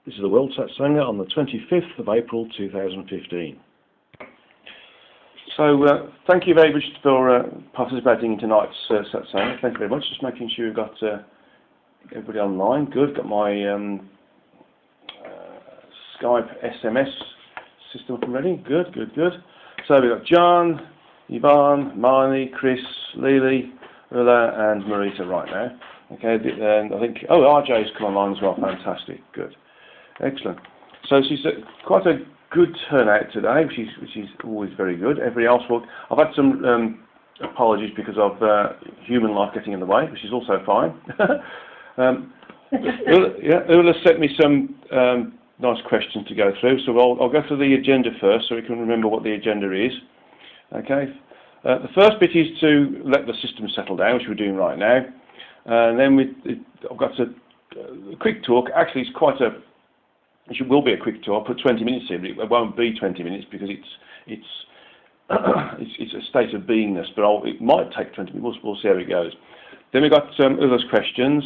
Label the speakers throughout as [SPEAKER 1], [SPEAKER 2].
[SPEAKER 1] This is the World Satsanga on the 25th of April 2015. So thank you very much for participating in tonight's Satsanga. Thank you very much. Just making sure you've got everybody online. Good. Got my Skype SMS system up and ready. Good, good, good. So we've got John, Yvonne, Marnie, Chris, Lily, Ulla and Marita right now. Okay, and I think, RJ's come online as well. Fantastic. Good. Excellent. So she's quite a good turnout today, which is always very good. Everybody else will. I've had some apologies because of human life getting in the way, which is also fine. Ulla sent me some nice questions to go through, so I'll go through the agenda first, so we can remember what the agenda is. Okay. The first bit is to let the system settle down, which we're doing right now, and then I've got a quick talk. Actually, it's quite a. It will be a quick talk. I'll put 20 minutes in, but it won't be 20 minutes because it's a state of beingness. But it might take 20 minutes. We'll see how it goes. Then we've got others questions,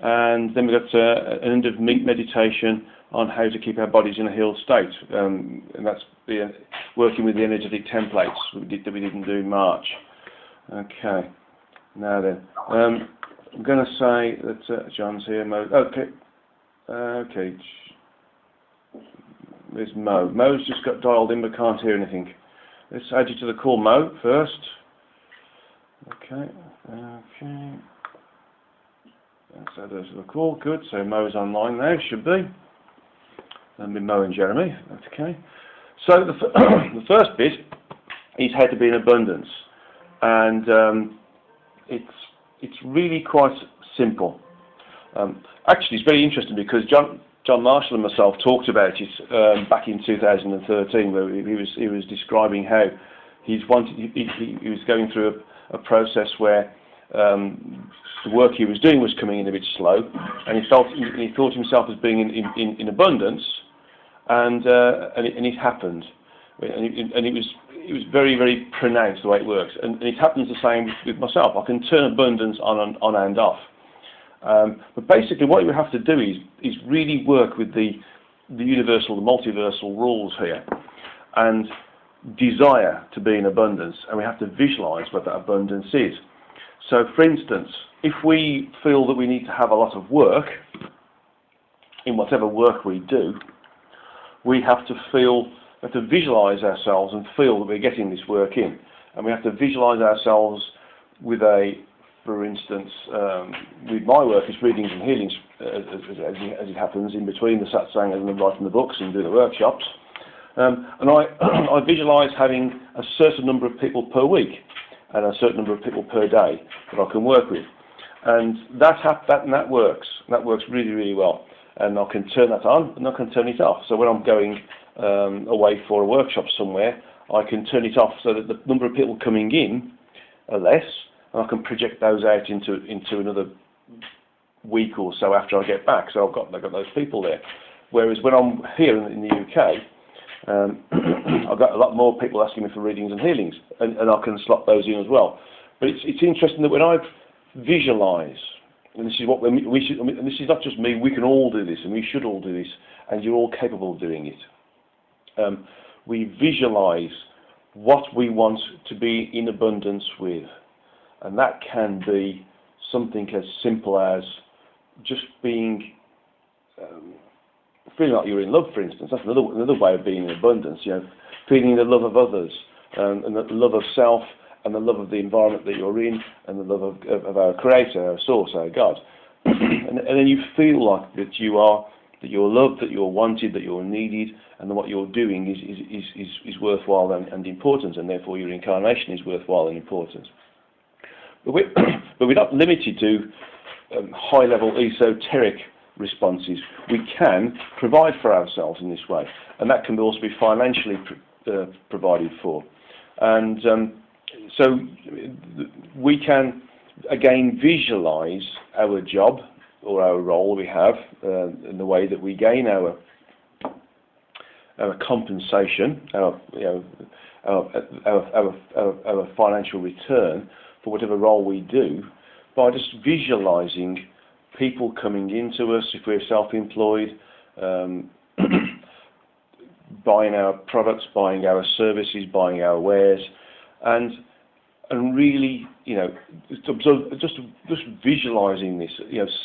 [SPEAKER 1] and then we've got an end of meditation on how to keep our bodies in a healed state, and that's working with the energetic templates that we didn't do in March. Okay. Now then, I'm going to say that John's here. Okay. There's Mo. Mo's just got dialed in but can't hear anything. Let's add you to the call, Mo, first. Okay. Let's add us to the call. Good. So Mo's online now, should be. That'll be Mo and Jeremy. Okay. So the first bit is how to be in abundance. And it's really quite simple. Actually, it's very interesting because John Marshall and myself talked about it back in 2013, where he was describing how he was going through a process where the work he was doing was coming in a bit slow, and he thought himself as being in abundance, and it happened, and it was very, very pronounced the way it works, and it happens the same with myself. I can turn abundance on and off. But basically what you have to do is really work with the universal, the multiversal rules here, and desire to be in abundance, and we have to visualize what that abundance is. So for instance, if we feel that we need to have a lot of work in whatever work we do, we have to visualize ourselves and feel that we're getting this work in, and we have to visualize ourselves with for instance, with my work, it's readings and healings, as it happens, in between the Satsanga and writing the books and do the workshops. And I visualise having a certain number of people per week and a certain number of people per day that I can work with. And that works. That works really, really well. And I can turn that on and I can turn it off. So when I'm going away for a workshop somewhere, I can turn it off so that the number of people coming in are less, and I can project those out into another week or so after I get back. So I've got those people there. Whereas when I'm here in the UK, I've got a lot more people asking me for readings and healings, and I can slot those in as well. But it's interesting that when I visualise, and this is what we should, and this is not just me, we can all do this, and we should all do this, and you're all capable of doing it. We visualise what we want to be in abundance with. And that can be something as simple as just feeling like you're in love, for instance. That's another way of being in abundance. Feeling the love of others, and the love of self, and the love of the environment that you're in, and the love of our Creator, our Source, our God. and then you feel like that you're loved, that you're wanted, that you're needed, and that what you're doing is worthwhile and important, and therefore your incarnation is worthwhile and important. But we're not limited to high-level esoteric responses. We can provide for ourselves in this way, and that can also be financially provided for. And so we can, again, visualize our job or our role we have in the way that we gain our compensation, our financial return for whatever role we do, by just visualizing people coming into us if we're self-employed, um, buying our products, buying our services, buying our wares, and really, just visualizing this,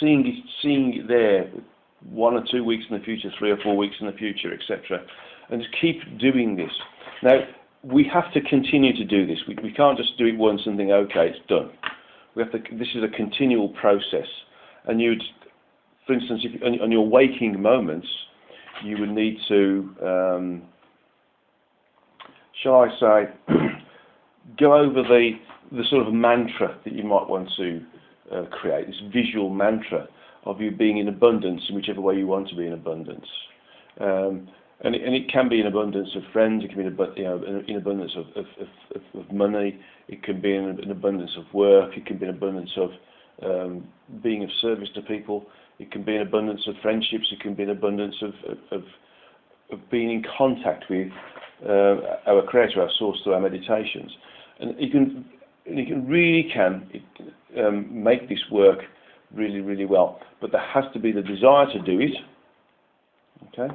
[SPEAKER 1] seeing it there 1 or 2 weeks in the future, 3 or 4 weeks in the future, etc. And just keep doing this. Now, we have to continue to do this. We can't just do it once and think, okay, it's done. This is a continual process. And for instance, on your waking moments, you would need to, shall I say, go over the sort of mantra that you might want to create, this visual mantra of you being in abundance in whichever way you want to be in abundance. And it can be an abundance of friends, it can be an abundance of money, it can be an abundance of work, it can be an abundance of being of service to people, it can be an abundance of friendships, it can be an abundance of being in contact with our Creator, our Source, through our meditations. And you can really make this work really, really well. But there has to be the desire to do it. Okay?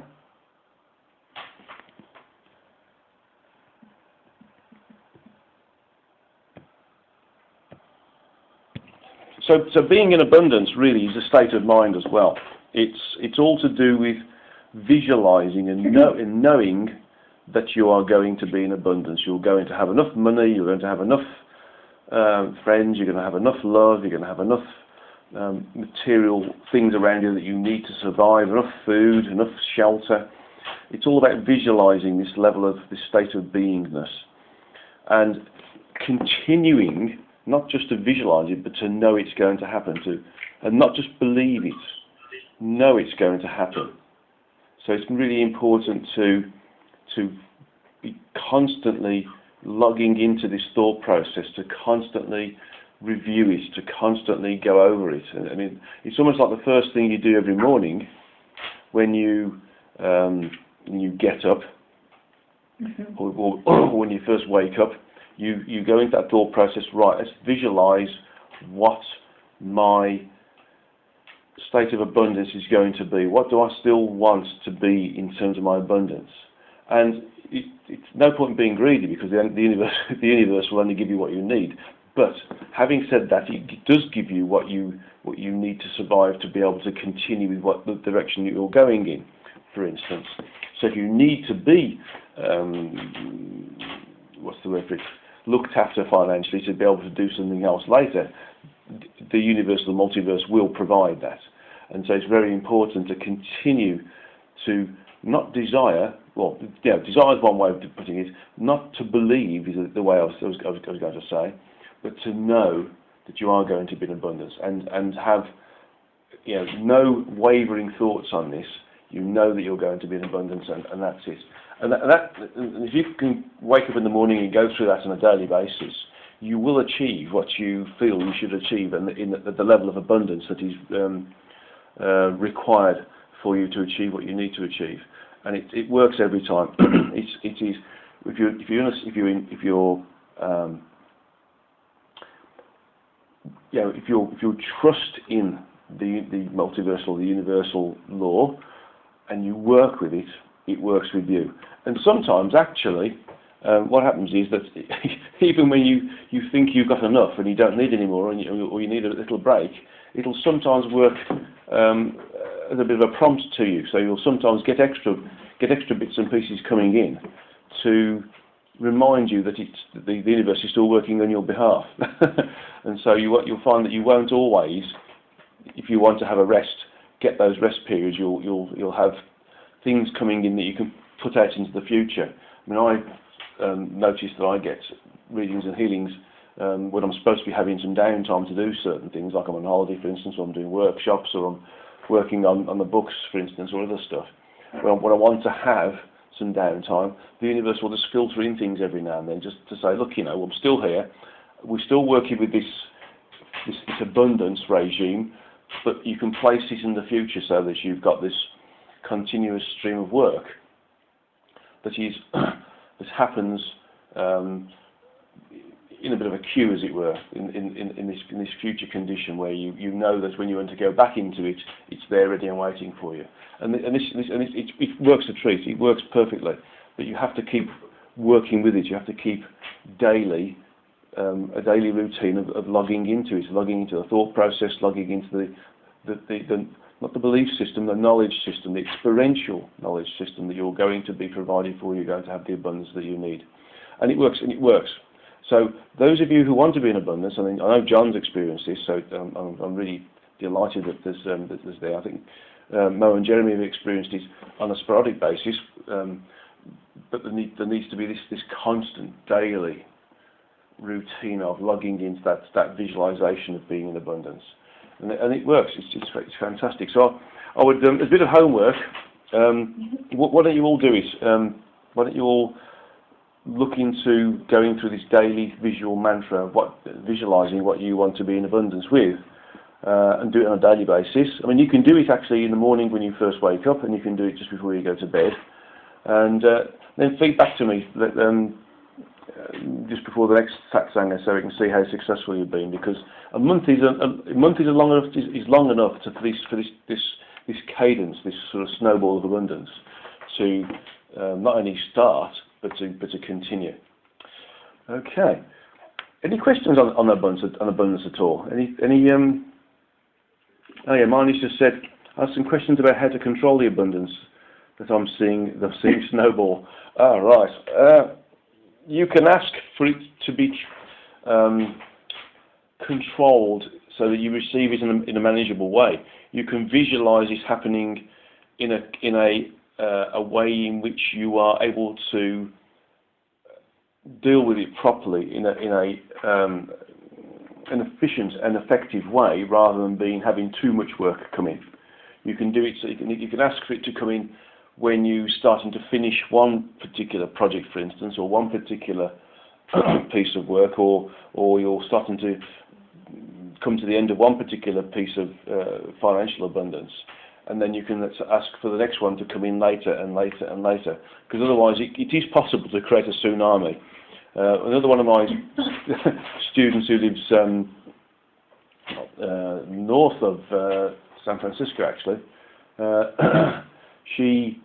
[SPEAKER 1] So being in abundance really is a state of mind as well. It's all to do with visualizing and knowing that you are going to be in abundance. You're going to have enough money, you're going to have enough friends, you're going to have enough love, you're going to have enough material things around you that you need to survive, enough food, enough shelter. It's all about visualizing this level of this state of beingness and continuing not just to visualize it, but to know it's going to happen, and not just believe it, know it's going to happen. So it's really important to be constantly logging into this thought process, to constantly review it, to constantly go over it. I mean, it's almost like the first thing you do every morning when you get up, or when you first wake up. You go into that thought process, right, let's visualize what my state of abundance is going to be. What do I still want to be in terms of my abundance? And it's no point in being greedy, because the universe will only give you what you need. But having said that, it does give you what you need to survive, to be able to continue with what the direction that you're going in, for instance. So if you need to be, what's the word for it, looked after financially to be able to do something else later, the universe, the multiverse will provide that. And so it's very important to continue to not desire, desire is one way of putting it, not to believe is the way I was going to say, but to know that you are going to be in abundance and have no wavering thoughts on this. You know that you're going to be in abundance, and that's it. And if you can wake up in the morning and go through that on a daily basis, you will achieve what you feel you should achieve, and at the level of abundance that is required for you to achieve what you need to achieve. And it works every time. It is if you trust in the multiversal, the universal law, and you work with it, it works with you. And sometimes, actually, what happens is that even when you think you've got enough and you don't need any more, or you need a little break, it'll sometimes work as a bit of a prompt to you. So you'll sometimes get extra bits and pieces coming in to remind you that the universe is still working on your behalf. And so you'll find that you won't always, if you want to have a rest, get those rest periods. You'll have things coming in that you can put out into the future. I mean, I notice that I get readings and healings when I'm supposed to be having some downtime to do certain things, like I'm on holiday, for instance, or I'm doing workshops, or I'm working on the books, for instance, or other stuff. Well, when I want to have some downtime, the universe will just filter in things every now and then, just to say, look, I'm still here, we're still working with this abundance regime, but you can place it in the future so that you've got this continuous stream of work that happens in a bit of a queue, as it were, in this future condition where you know that when you want to go back into it, it's there ready and waiting for you. And it works a treat. It works perfectly, but you have to keep working with it. You have to keep daily a daily routine of logging into it, logging into the thought process, logging into the not the belief system, the knowledge system, the experiential knowledge system that you're going to be provided for. You're going to have the abundance that you need, and it works. And it works. So those of you who want to be in abundance, I mean, I know John's experienced this, so I'm really delighted that there's there. I think Mo and Jeremy have experienced it on a sporadic basis, but there needs to be this constant daily routine of logging into that visualization of being in abundance, and it works. It's fantastic. So I would a bit of homework. What don't you all do is why don't you all look into going through this daily visual mantra, visualizing what you want to be in abundance with, and do it on a daily basis. I mean, you can do it actually in the morning when you first wake up, and you can do it just before you go to bed, and then feed back to me just before the next Satsanga, so we can see how successful you've been. Because a month is long enough for this cadence, this sort of snowball of abundance, to not only start but to continue. Okay. Any questions on abundance at all? Any? Oh yeah, Marnie's just said, ask some questions about how to control the abundance that I'm seeing snowball. Oh, right. You can ask for it to be controlled so that you receive it in a manageable way. You can visualize it happening in a way in which you are able to deal with it properly in an efficient and effective way, rather than having too much work come in. You can do it so you can ask for it to come in when you're starting to finish one particular project, for instance, or one particular piece of work, or you're starting to come to the end of one particular piece of financial abundance, and then you can ask for the next one to come in later and later and later, because otherwise it is possible to create a tsunami. Another one of my students who lives north of San Francisco, actually, she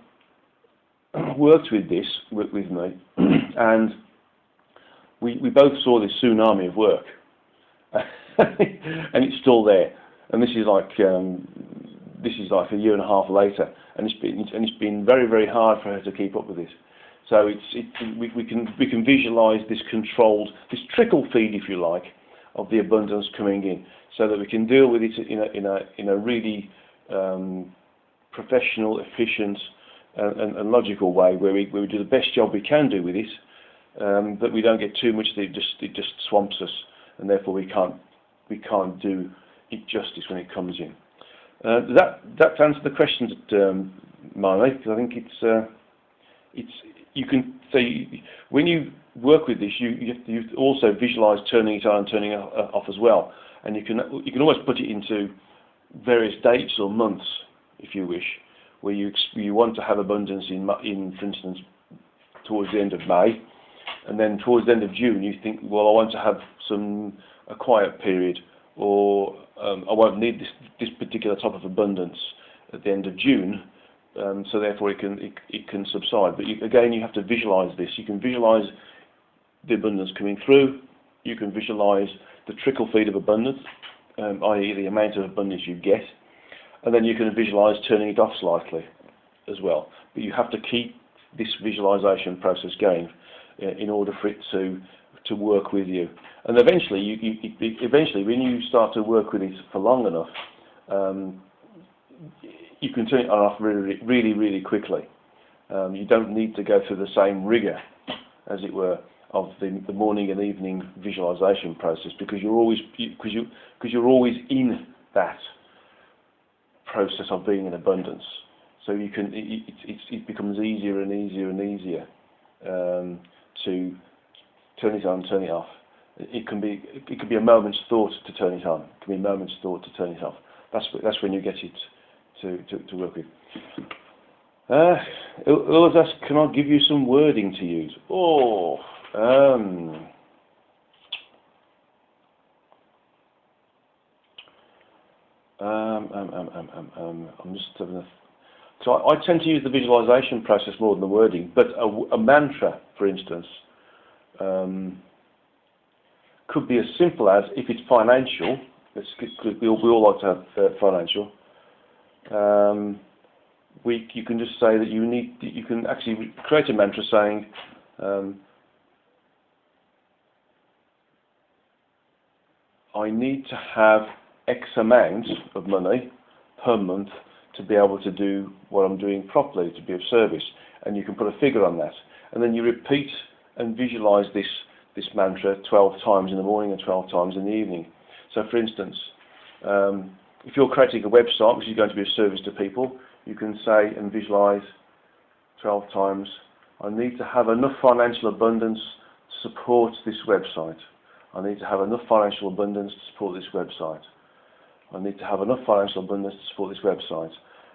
[SPEAKER 1] worked with me, and we both saw this tsunami of work, and it's still there. And this is like a year and a half later, and it's been very, very hard for her to keep up with this. So we can visualize this controlled, this trickle feed, if you like, of the abundance coming in, so that we can deal with it in a really professional, efficient, and logical way, where we do the best job we can do with it, but we don't get too much that it just swamps us, and therefore we can't do it justice when it comes in. That answers the questions, Marley, because I think it's you can say when you work with this, you have to also visualize turning it on and turning it off as well, and you can always put it into various dates or months, if you wish, where you want to have abundance in, for instance, towards the end of May, and then towards the end of June you think, well, I want to have a quiet period, or I won't need this particular type of abundance at the end of June, so therefore it can subside. But again, you have to visualize this. You can visualize the abundance coming through. You can visualize the trickle feed of abundance, i.e. the amount of abundance you get. And then you can visualize turning it off slightly as well. But you have to keep this visualization process going in order for it to work with you. And eventually, when you start to work with it for long enough, you can turn it on off really, really, really quickly. You don't need to go through the same rigor, as it were, of the morning and evening visualization process, because you're always in that process of being in abundance. So it becomes easier and easier and easier to turn it on, turn it off. It can be a moment's thought to turn it on. It can be a moment's thought to turn it off. That's when you get it to work with. Ulrich asks, can I give you some wording to use? I'm just having a... So I tend to use the visualization process more than the wording, but a mantra, for instance, could be as simple as, if it's financial, because we all like to have financial, you can just say that you can actually create a mantra saying, I need to have X amount of money per month to be able to do what I'm doing properly, to be of service. And you can put a figure on that. And then you repeat and visualize this mantra 12 times in the morning and 12 times in the evening. So for instance, if you're creating a website which is going to be of service to people, you can say and visualize 12 times, I need to have enough financial abundance to support this website. I need to have enough financial abundance to support this website. I need to have enough financial abundance to support this website.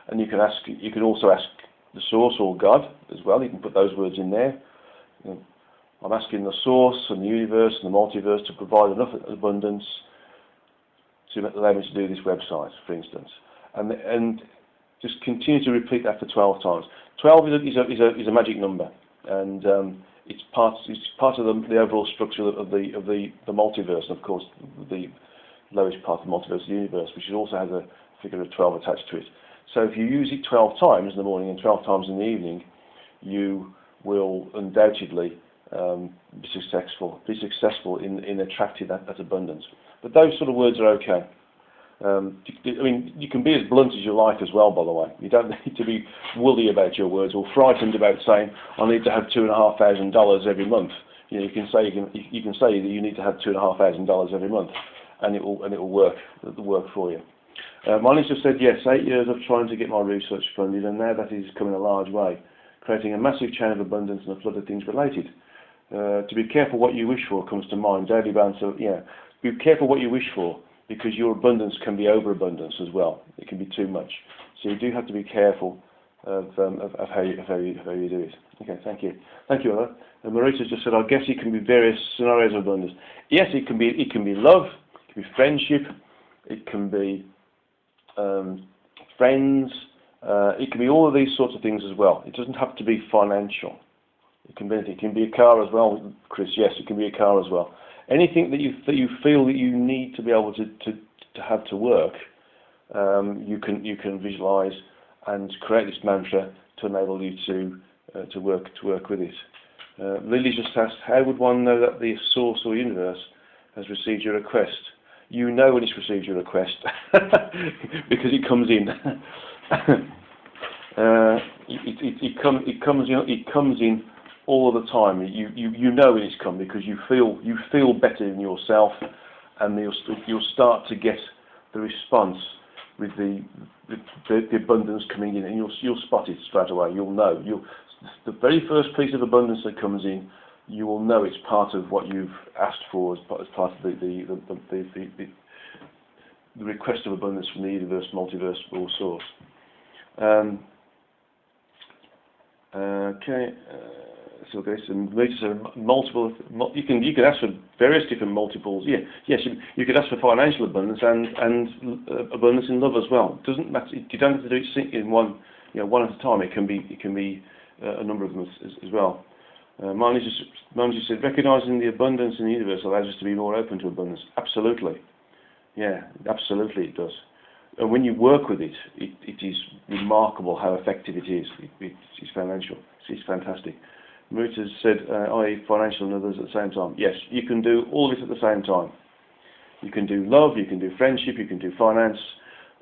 [SPEAKER 1] And you can also ask the source or God as well. You can put those words in there. I'm asking the source and the universe and the multiverse to provide enough abundance to allow me to do this website, for instance. And just continue to repeat that for 12 times. 12 is a magic number, and it's part of the overall structure of the multiverse, and of course the lowest part of the multiverse, the universe, which also has a figure of 12 attached to it. So if you use it 12 times in the morning and 12 times in the evening, you will undoubtedly be successful in attracting that abundance. But those sort of words are okay. I mean, you can be as blunt as you like as well, by the way. You don't need to be woolly about your words or frightened about saying, I need to have $2,500 every month. You know, you can say that you need to have $2,500 every month, and it will work. It'll work for you. Mine just said, yes, 8 years of trying to get my research funded, and now that is coming a large way, creating a massive chain of abundance and a flood of things related. To be careful what you wish for comes to mind. Daily bouncer, yeah. Be careful what you wish for, because your abundance can be overabundance as well. It can be too much. So you do have to be careful of how you do it. Okay, thank you. Thank you, Ella. And Marita just said, I guess it can be various scenarios of abundance. Yes, it can be love, it can be friendship, it can be friends, it can be all of these sorts of things as well. It doesn't have to be financial. It can be anything. It can be a car as well, Chris. Yes, it can be a car as well. Anything that you feel that you need to be able to have to work, you can visualize and create this mantra to enable you to work with it. Lily just asked, how would one know that the source or universe has received your request? You know when it's received your request because it comes in. It comes in all the time. You know when it's come because you feel better in yourself, and you'll start to get the response with the abundance coming in, and you'll spot it straight away. You'll know. The very first piece of abundance that comes in, you will know it's part of what you've asked for as part of the request of abundance from the universe, multiverse, or source. Okay. So okay, so multiple. You can ask for various different multiples. Yeah, yes. You could ask for financial abundance and abundance in love as well. It doesn't matter. You don't have to do it in one at a time. It can be a number of them as well. Marnie just said, recognizing the abundance in the universe allows us to be more open to abundance. Absolutely. Yeah, absolutely it does. And when you work with it, it is remarkable how effective it is. It's financial. It's fantastic. Marita said, i.e. financial and others at the same time. Yes, you can do all this at the same time. You can do love, you can do friendship, you can do finance.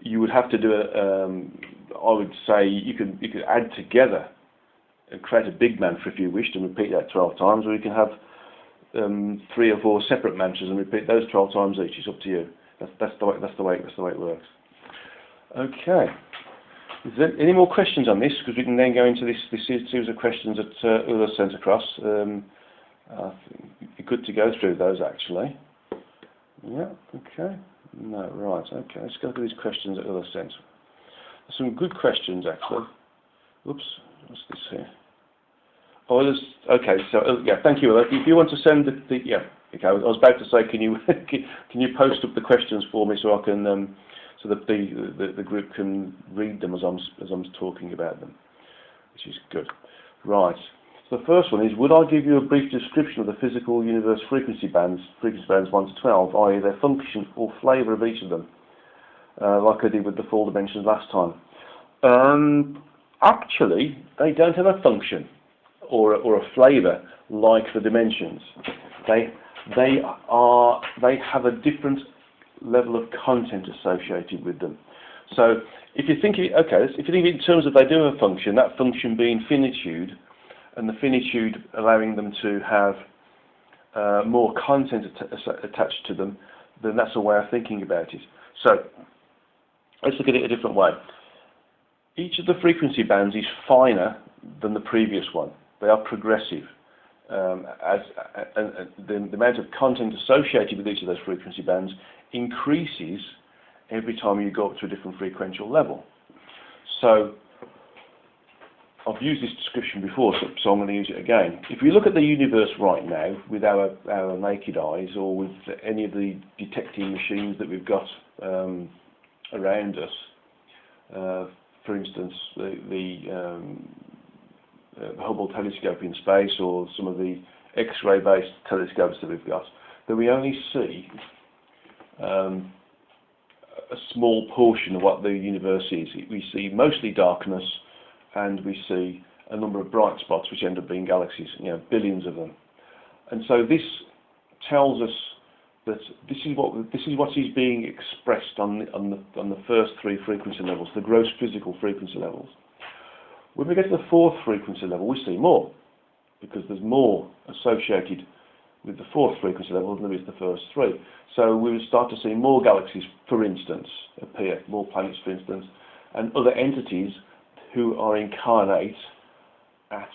[SPEAKER 1] You would have to do I would say you could add together and create a big mantra if you wished and repeat that 12 times, or you can have 3 or 4 separate mantras and repeat those 12 times each. It's up to you. That's the way it works. Okay. Is there any more questions on this? Because we can then go into this series of questions that Ulla sent across. I think it'd be good to go through those actually. Yeah. Okay. No. Right. Okay. Let's go through these questions that Ulla sent. Some good questions actually. Oops. What's this here? Oh, okay. So yeah. Thank you, Ulla. If you want to send Okay, I was about to say, can you can you post up the questions for me so I can so that the group can read them as I'm talking about them, which is good. Right. So the first one is: would I give you a brief description of the physical universe frequency bands 1 to 12, i.e., their function or flavour of each of them, like I did with the 4 dimensions last time? Actually, they don't have a function or a flavour like the dimensions. They have a different level of content associated with them. So if you think if you think in terms of they do have a function, that function being finitude, and the finitude allowing them to have more content attached to them, then that's a way of thinking about it. So let's look at it a different way. Each of the frequency bands is finer than the previous one. They are progressive. The amount of content associated with each of those frequency bands increases every time you go up to a different frequential level. So I've used this description before, so I'm going to use it again. If we look at the universe right now with our naked eyes, or with any of the detecting machines that we've got around us, for instance, the Hubble telescope in space, or some of the X-ray based telescopes that we've got, then we only see a small portion of what the universe is. We see mostly darkness, and we see a number of bright spots which end up being galaxies, billions of them. And so this tells us that this is what is being expressed on the first 3 frequency levels, the gross physical frequency levels. When we get to the 4th frequency level, we see more, because there's more associated with the 4th frequency level than there is the first 3. So we will start to see more galaxies, for instance, appear, more planets, for instance, and other entities who are incarnate at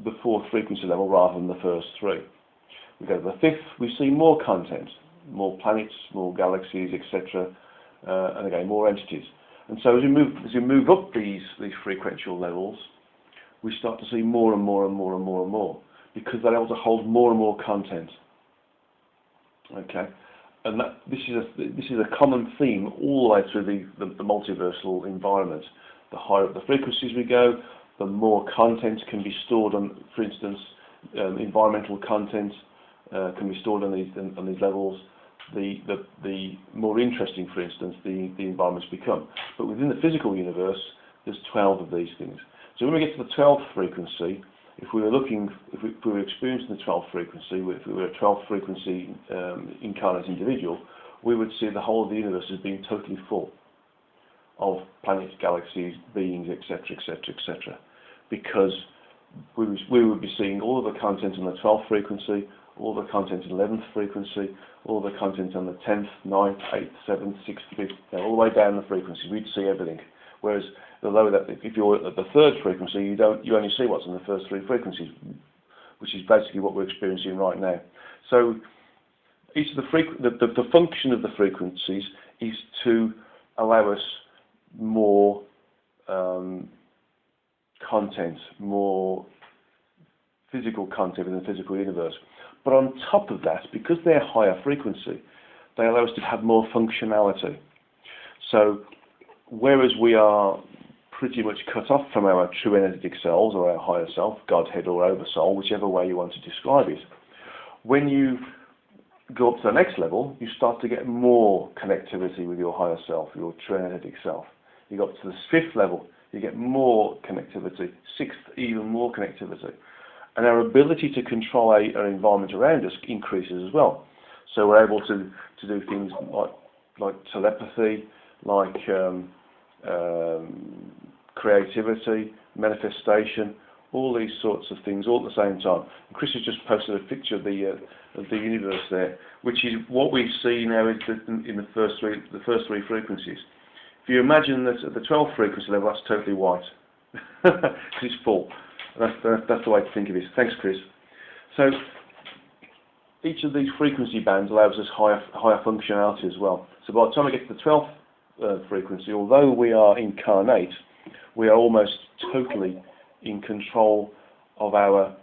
[SPEAKER 1] the 4th frequency level rather than the first 3. We go to the 5th, we see more content, more planets, more galaxies, etc., and again more entities. And so as we move up these frequential levels, we start to see more and more and more and more and more, because they're able to hold more and more content. Okay, and this is a common theme all the way through the multiversal environment. The higher up the frequencies we go, the more content can be stored on, for instance, environmental content can be stored on these levels. The more interesting, for instance, the environments become. But within the physical universe, there's 12 of these things. So when we get to the 12th frequency, if we were experiencing the 12th frequency, if we were a 12th frequency incarnate individual, we would see the whole of the universe as being totally full of planets, galaxies, beings, etc., etc., etc. Because we would be seeing all of the content on the 12th frequency, all the content on the 11th frequency, all the content on the 10th, 9th, 8th, 7th, 6th, 5th, all the way down the frequency. We'd see everything. Whereas the lower that, if you're at the 3rd frequency, you only see what's in the first 3 frequencies, which is basically what we're experiencing right now. So each of the function of the frequencies is to allow us more content, more physical content in the physical universe. But on top of that, because they're higher frequency, they allow us to have more functionality. So whereas we are pretty much cut off from our true energetic selves, or our higher self, Godhead or Oversoul, whichever way you want to describe it, when you go up to the next level, you start to get more connectivity with your higher self, your true energetic self. You go up to the 5th level, you get more connectivity, 6th, even more connectivity. And our ability to control our environment around us increases as well. So we're able to do things like telepathy, like creativity, manifestation, all these sorts of things all at the same time. And Chris has just posted a picture of the universe there, which is what we see now in the first three frequencies. If you imagine that at the 12th frequency level, that's totally white, because it's full. That's the way to think of it. Thanks, Chris. So each of these frequency bands allows us higher functionality as well. So by the time we get to the 12th frequency, although we are incarnate, we are almost totally in control of our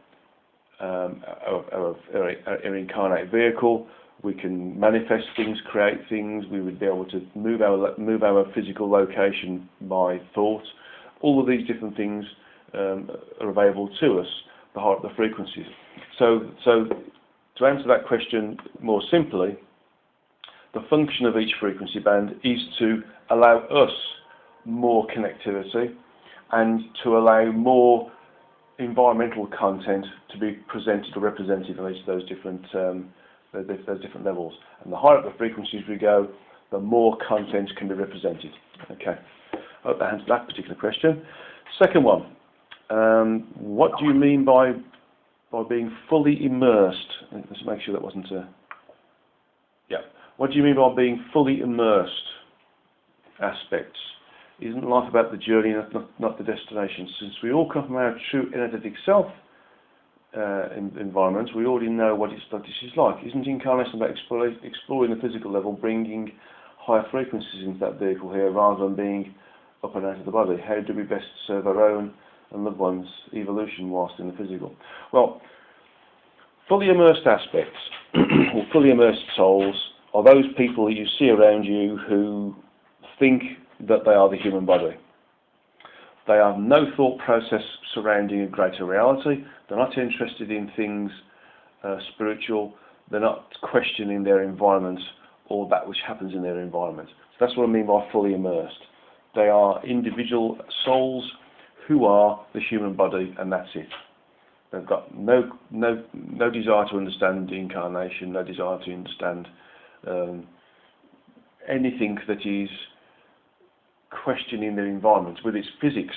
[SPEAKER 1] our incarnate vehicle. We can manifest things, create things. We would be able to move our physical location by thought. All of these different things are available to us, the frequencies. So to answer that question more simply, the function of each frequency band is to allow us more connectivity and to allow more environmental content to be presented or represented on each of those different levels. And the higher up the frequencies we go, the more content can be represented. Okay, I hope that answers that particular question. Second one, what do you mean by being fully immersed? Let's make sure that wasn't a... Yeah. What do you mean by being fully immersed? Aspects. Isn't life about the journey, not the destination? Since we all come from our true energetic self environment, we already know what this is like. Isn't incarnation about exploring the physical level, bringing higher frequencies into that vehicle here, rather than being up and out of the body? How do we best serve our own and loved ones' evolution whilst in the physical? Well, fully immersed aspects, or fully immersed souls, are those people that you see around you who think that they are the human body. They have no thought process surrounding a greater reality. They're not interested in things spiritual. They're not questioning their environment or that which happens in their environment. So that's what I mean by fully immersed. They are individual souls who are the human body, and that's it. They've got no desire to understand the incarnation, no desire to understand anything that is questioning their environment, whether it's physics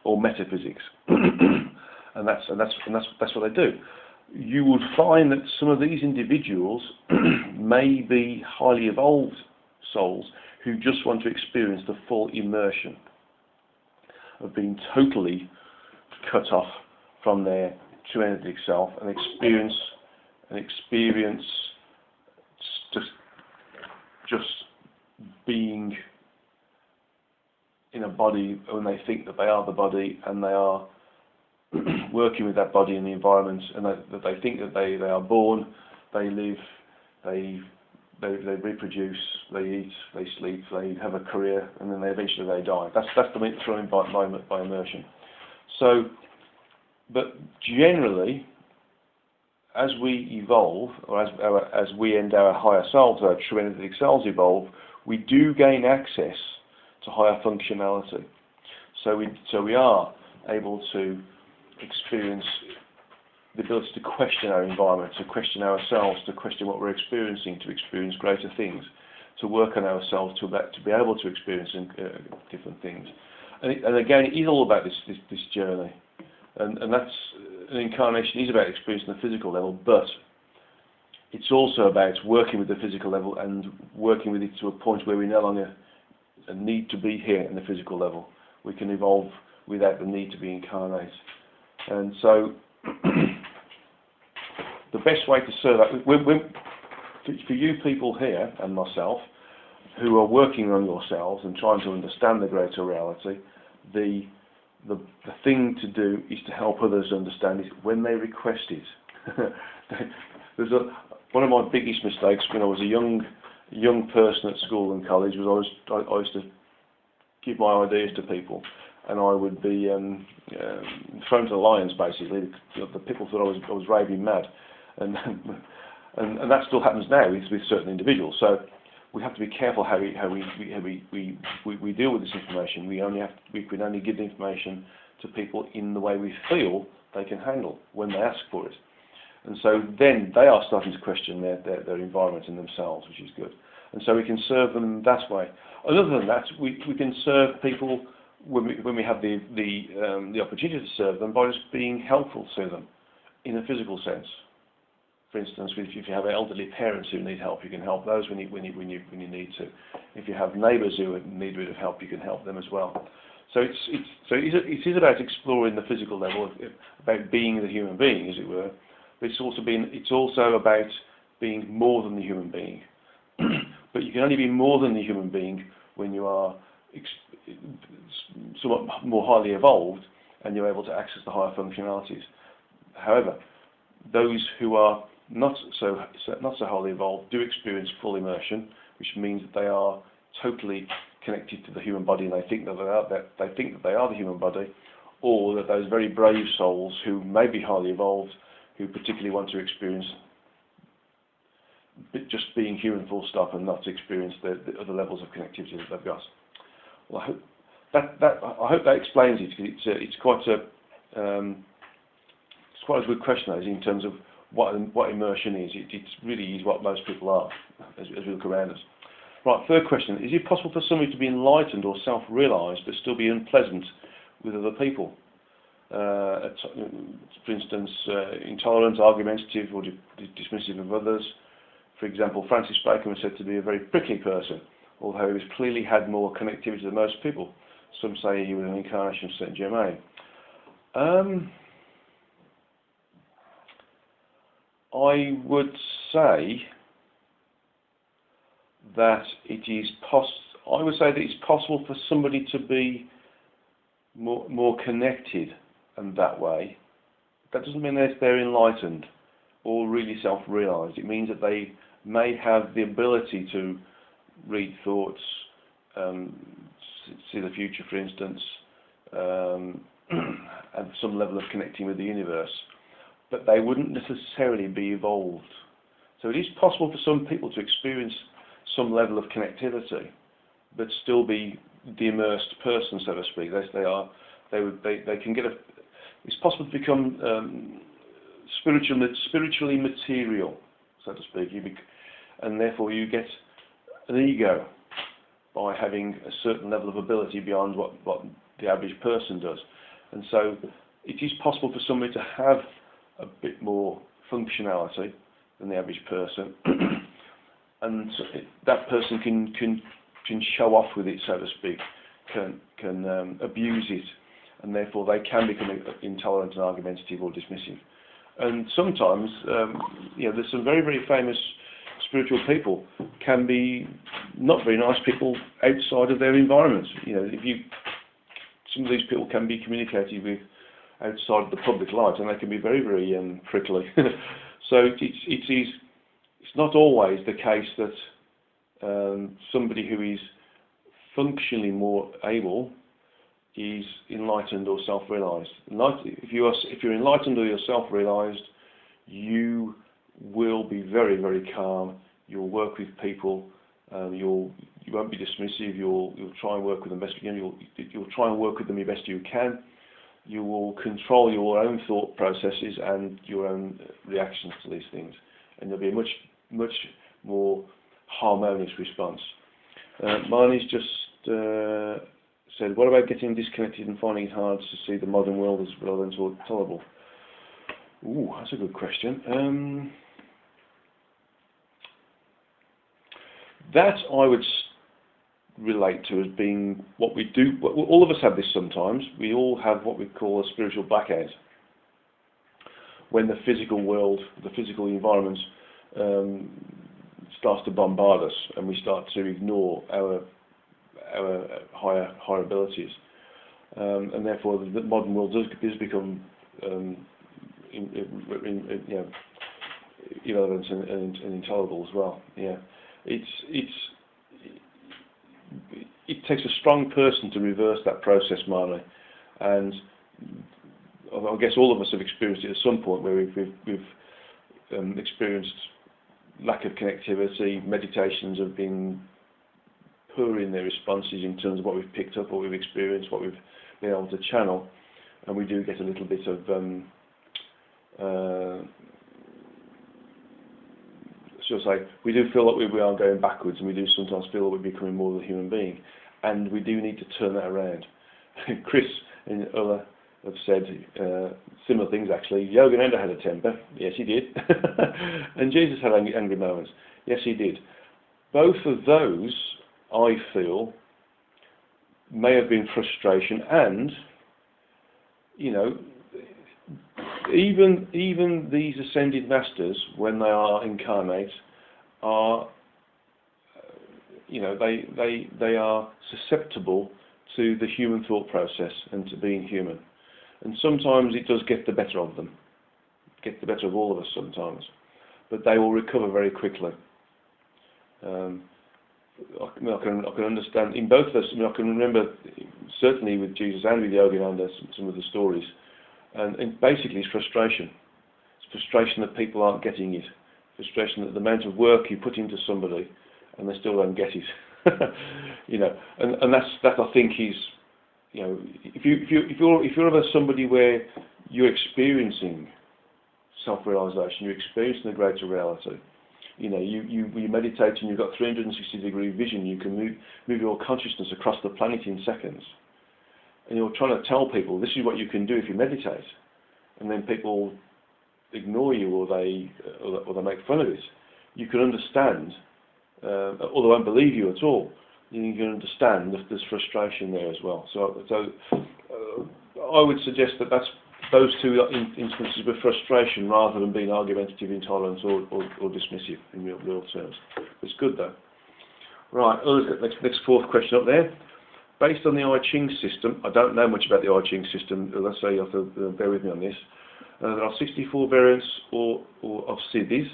[SPEAKER 1] or metaphysics, and that's what they do. You would find that some of these individuals may be highly evolved souls who just want to experience the full immersion of being totally cut off from their true energetic self and experience just being in a body when they think that they are the body, and they are working with that body in the environment, and that they think that they are born, they live, they reproduce, they eat, they sleep, they have a career, and then eventually they die. That's the meaning by immersion. So, but generally, as we evolve, or as we and our higher selves, our true energetic selves evolve, we do gain access to higher functionality. So we are able to experience the ability to question our environment, to question ourselves, to question what we're experiencing, to experience greater things, to work on ourselves, to be able to experience different things. And again, it is all about this journey. And that's, an incarnation is about experiencing the physical level, but it's also about working with the physical level and working with it to a point where we no longer need to be here in the physical level. We can evolve without the need to be incarnate. And so the best way to serve that, for you people here and myself who are working on yourselves and trying to understand the greater reality, the thing to do is to help others understand it when they request it. One of my biggest mistakes when I was a young person at school and college was I used to give my ideas to people, and I would be thrown to the lions basically. The people thought I was raving mad, and that still happens now with certain individuals. So we have to be careful how we deal with this information. We can only give the information to people in the way we feel they can handle when they ask for it. And so then they are starting to question their environment and themselves, which is good. And so we can serve them that way. Other than that, we can serve people when we have the opportunity to serve them by just being helpful to them in a physical sense. For instance, if you have elderly parents who need help, you can help those when you need to. If you have neighbours who need a bit of help, you can help them as well. So it is about exploring the physical level, about being the human being, as it were. But it's also about being more than the human being. But you can only be more than the human being when you are somewhat more highly evolved and you're able to access the higher functionalities. However, those who are not so highly evolved do experience full immersion, which means that they are totally connected to the human body, and they think that they are the human body, or that those very brave souls who may be highly evolved, who particularly want to experience just being human full stop and not experience the other levels of connectivity that they've got. Well, I hope that explains it, because it's quite a good question, in terms of what immersion is. It really is what most people are, as we look around us. Right, third question: is it possible for somebody to be enlightened or self-realised but still be unpleasant with other people? For instance, intolerant, argumentative, or dismissive of others. For example, Francis Bacon was said to be a very prickly person, although he clearly had more connectivity than most people. Some say he was an incarnation of Saint Germain. I would say that it's possible for somebody to be more connected in that way. That doesn't mean that they're enlightened or really self-realised. It means that they may have the ability to read thoughts, see the future, for instance, and some level of connecting with the universe, but they wouldn't necessarily be evolved. So it is possible for some people to experience some level of connectivity, but still be the immersed person, so to speak. They can get it's possible to become spiritually material, so to speak, and therefore you get an ego by having a certain level of ability beyond what the average person does. And so it is possible for somebody to have a bit more functionality than the average person, and that person can show off with it, so to speak, can abuse it, and therefore they can become intolerant and argumentative or dismissive. And sometimes, there's some very, very famous spiritual people can be not very nice people outside of their environment. Some of these people can be communicated with outside the public light, and they can be very, very prickly. So it's not always the case that somebody who is functionally more able is enlightened or self-realised. If you're enlightened or you're self-realised, you will be very, very calm. You'll work with people. You won't be dismissive. You'll try and work with them best you can. You'll try and work with them the best you can. You will control your own thought processes and your own reactions to these things, and there'll be a much more harmonious response. Marnie's just said, what about getting disconnected and finding it hard to see the modern world as relevant or tolerable? Ooh, that's a good question. That I would relate to as being what we do. All of us have this sometimes. We all have what we call a spiritual blackout, when the physical world, the physical environment starts to bombard us, and we start to ignore our higher abilities, and therefore the modern world does become irrelevant and intolerable as well. Yeah, it takes a strong person to reverse that process, Marley, and I guess all of us have experienced it at some point, where we've experienced lack of connectivity. Meditations have been poor in their responses in terms of what we've picked up, what we've experienced, what we've been able to channel, and we do get a little bit of we do feel that we are going backwards, and we do sometimes feel that we're becoming more than a human being, and we do need to turn that around. Chris and other have said similar things, actually. Yogananda had a temper. Yes, he did. And Jesus had angry moments. Yes, he did. Both of those, I feel, may have been frustration, and even these ascended masters, when they are incarnate, are they are susceptible to the human thought process and to being human, and sometimes it does get the better of them. get the better of all of us sometimes, but they will recover very quickly. I can understand in both of us. I can remember certainly with Jesus and with Yogananda some of the stories, and basically it's frustration. It's frustration that people aren't getting it. Frustration that the amount of work you put into somebody and they still don't get it. And that I think is, if you're ever somebody where you're experiencing self-realization, you're experiencing the greater reality. You meditate and you've got 360-degree vision. You can move your consciousness across the planet in seconds. And you're trying to tell people this is what you can do if you meditate, and then people ignore you or they make fun of it. You can understand, or they won't believe you at all. You can understand that there's frustration there as well. So I would suggest that that's those two instances of frustration rather than being argumentative, intolerant or dismissive in real terms. It's good though. Right, next fourth question up there. Based on the I Ching system, I don't know much about the I Ching system, let's say you have to bear with me on this. There are 64 variants of siddhis,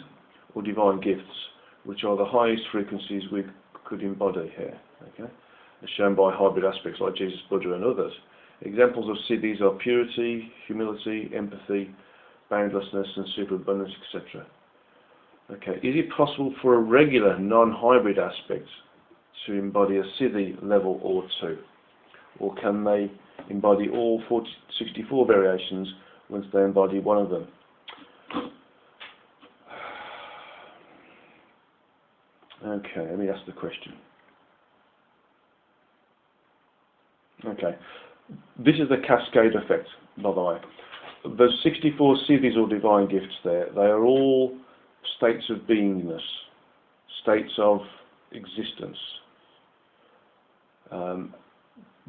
[SPEAKER 1] or divine gifts, which are the highest frequencies we could embody here, okay? As shown by hybrid aspects like Jesus, Buddha and others. Examples of siddhis are purity, humility, empathy, boundlessness and superabundance, etc. Okay, is it possible for a regular non-hybrid aspect to embody a siddhi level or two? Or can they embody all 64 variations once they embody one of them? Okay, let me ask the question. Okay. This is the cascade effect, by the way. Those 64 siddhis or divine gifts there, they are all states of beingness, states of existence.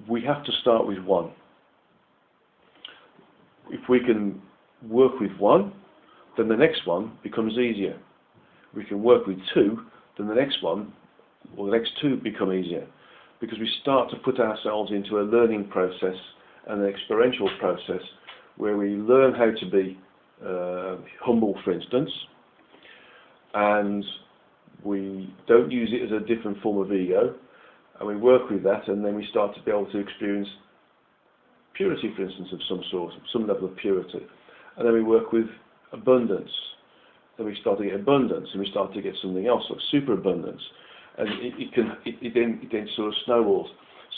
[SPEAKER 1] We have to start with one. If we can work with one, then the next one becomes easier. If we can work with two, then the next one, or the next two, become easier. Because we start to put ourselves into a learning process and an experiential process where we learn how to be humble, for instance, and we don't use it as a different form of ego, and we work with that, and then we start to be able to experience purity, for instance, of some sort, some level of purity. And then we work with abundance. Then we start to get abundance, and we start to get something else, like superabundance. And it then sort of snowballs.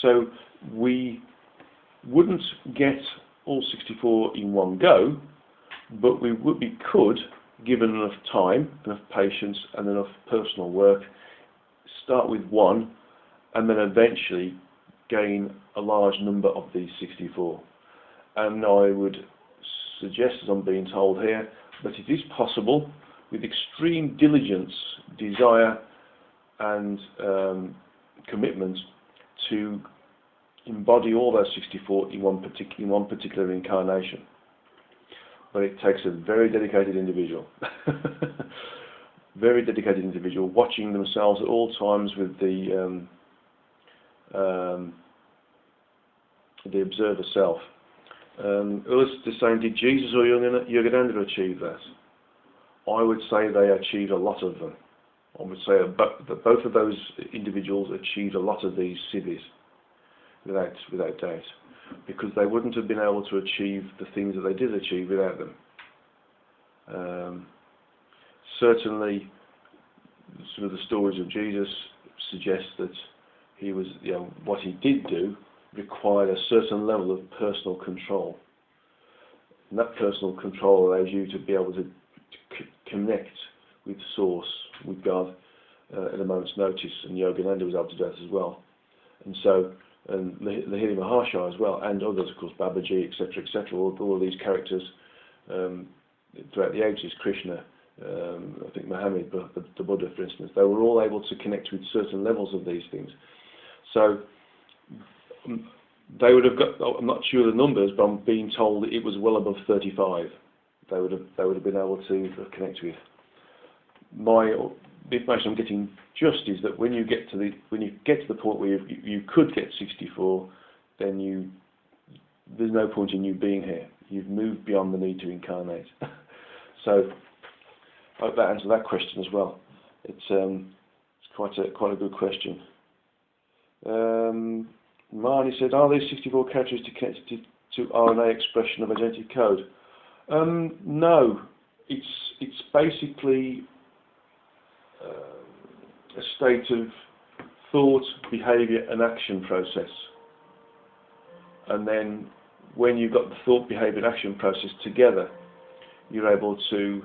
[SPEAKER 1] So we wouldn't get all 64 in one go, but we could, given enough time, enough patience, and enough personal work, start with one, and then eventually gain a large number of these 64. And I would suggest, as I'm being told here, that it is possible, with extreme diligence, desire, and commitment, to embody all those 64 in one particular incarnation. But it takes a very dedicated individual, very dedicated individual, watching themselves at all times with the observer self. Ulysses is saying, did Jesus or Yogananda achieve that? I would say they achieved a lot of them. I would say that both of those individuals achieved a lot of these siddhis, without doubt, because they wouldn't have been able to achieve the things that they did achieve without them. Certainly, some of the stories of Jesus suggest that he was, what he did do required a certain level of personal control, and that personal control allows you to be able to connect with Source, with God, at a moment's notice, and Yogananda was able to do that as well. And so, and Lahiri Mahashaya as well, and others, of course, Babaji, etc., all of these characters throughout the ages, Krishna, I think Muhammad, the Buddha, for instance, they were all able to connect with certain levels of these things. So, they would have got, I'm not sure the numbers, but I'm being told that it was well above 35. They would have been able to connect with. The information I'm getting just is that when you get to the point where you could get 64, then there's no point in you being here. You've moved beyond the need to incarnate. So I hope that answered that question as well. It's quite a good question. Marnie said, are these 64 characteristics connected to RNA expression of a genetic code? No, it's basically a state of thought, behaviour and action process. And then when you've got the thought, behaviour and action process together, you're able to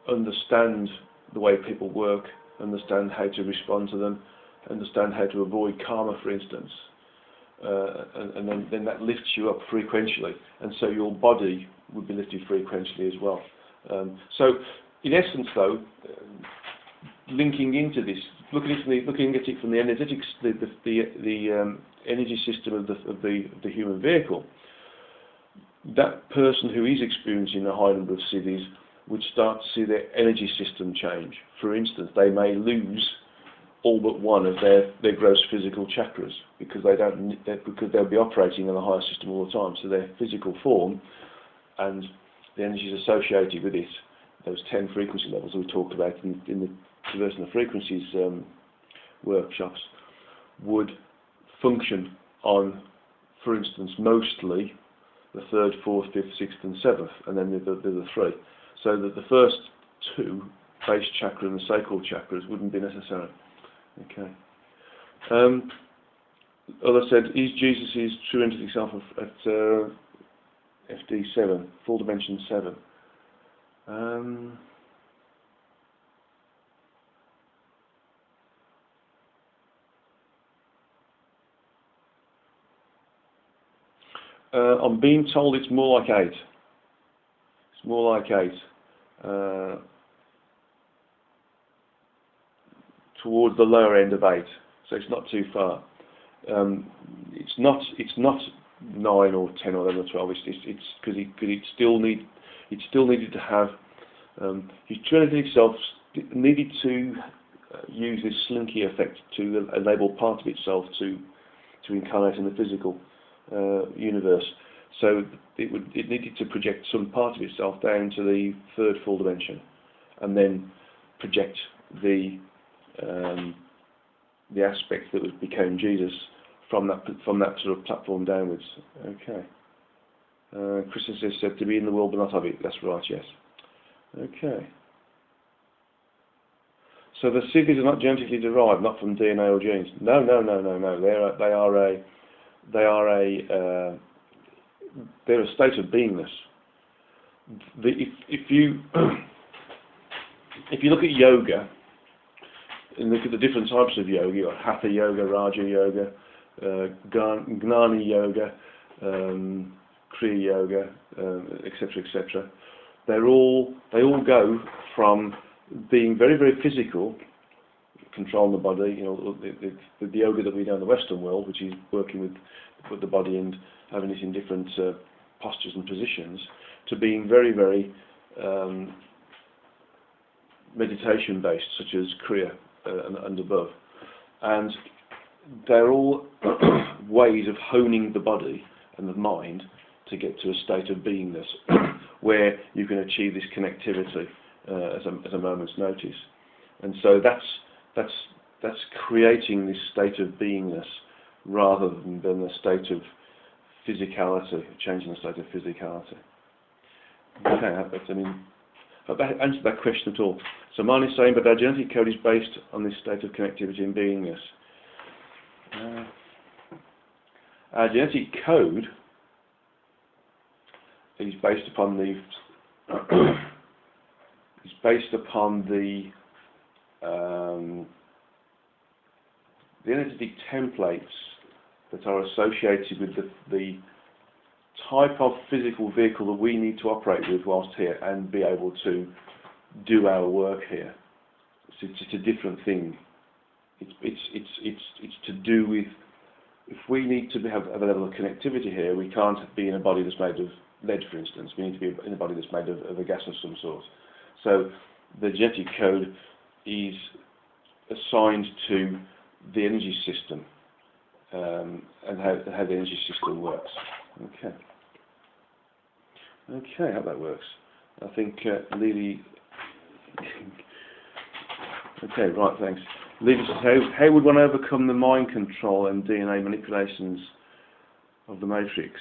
[SPEAKER 1] understand the way people work, understand how to respond to them, understand how to avoid karma, for instance. And then that lifts you up frequentially, and so your body would be lifted frequentially as well. So in essence though, linking into this, looking at it from the energetics, the energy system of the human vehicle, that person who is experiencing a high number of siddhis would start to see their energy system change. For instance, they may lose all but one of their gross physical chakras because they'll be operating on a higher system all the time. So their physical form and the energies associated with it, those 10 frequency levels that we talked about in the Traversing the Frequencies workshops, would function on, for instance, mostly the 3rd, 4th, 5th, 6th and 7th, and then the 3. So that the first 2, base chakra and the sacral chakras, wouldn't be necessary. Okay. Others said, is Jesus' true entity self at FD7, full dimension 7? I'm being told it's more like 8. It's more like 8. Towards the lower end of 8, so it's not too far. It's not 9 or 10 or 11 or 12. It's because it still needed to have his Trinity itself needed to use this slinky effect to enable part of itself to incarnate in the physical universe. So it needed to project some part of itself down to the 3rd full dimension, and then project the aspect that became Jesus from that sort of platform downwards. Okay. Christian said to be in the world but not of it. That's right. Yes. Okay. So the siddhis are not genetically derived, not from DNA or genes. No. They're a state of beingness. If you look at yoga and look at the different types of yoga, you've got Hatha yoga, Raja yoga, Gnani yoga, Kriya yoga, etc., etc. They all go from being very, very physical, controlling the body. You know, the yoga that we know in the Western world, which is working with the body and having it in different postures and positions, to being very, very meditation based, such as Kriya and above. And they're all ways of honing the body and the mind to get to a state of beingness where you can achieve this connectivity as a moment's notice. And so that's creating this state of beingness rather than a state of physicality, changing the state of physicality. Okay, hope that answered that question at all. So Marnie's saying, but our genetic code is based on this state of connectivity and beingness. Our genetic code is based upon the energetic templates that are associated with the type of physical vehicle that we need to operate with whilst here and be able to do our work here. It's a different thing. It's to do with, if we need to have a level of connectivity here, we can't be in a body that's made of lead, for instance. We need to be in a body that's made of a gas of some sort. So the genetic code is assigned to the energy system and how the energy system works. Okay, how that works. I think Lily. Okay, right, thanks. Lily says, how would one overcome the mind control and DNA manipulations of the Matrix?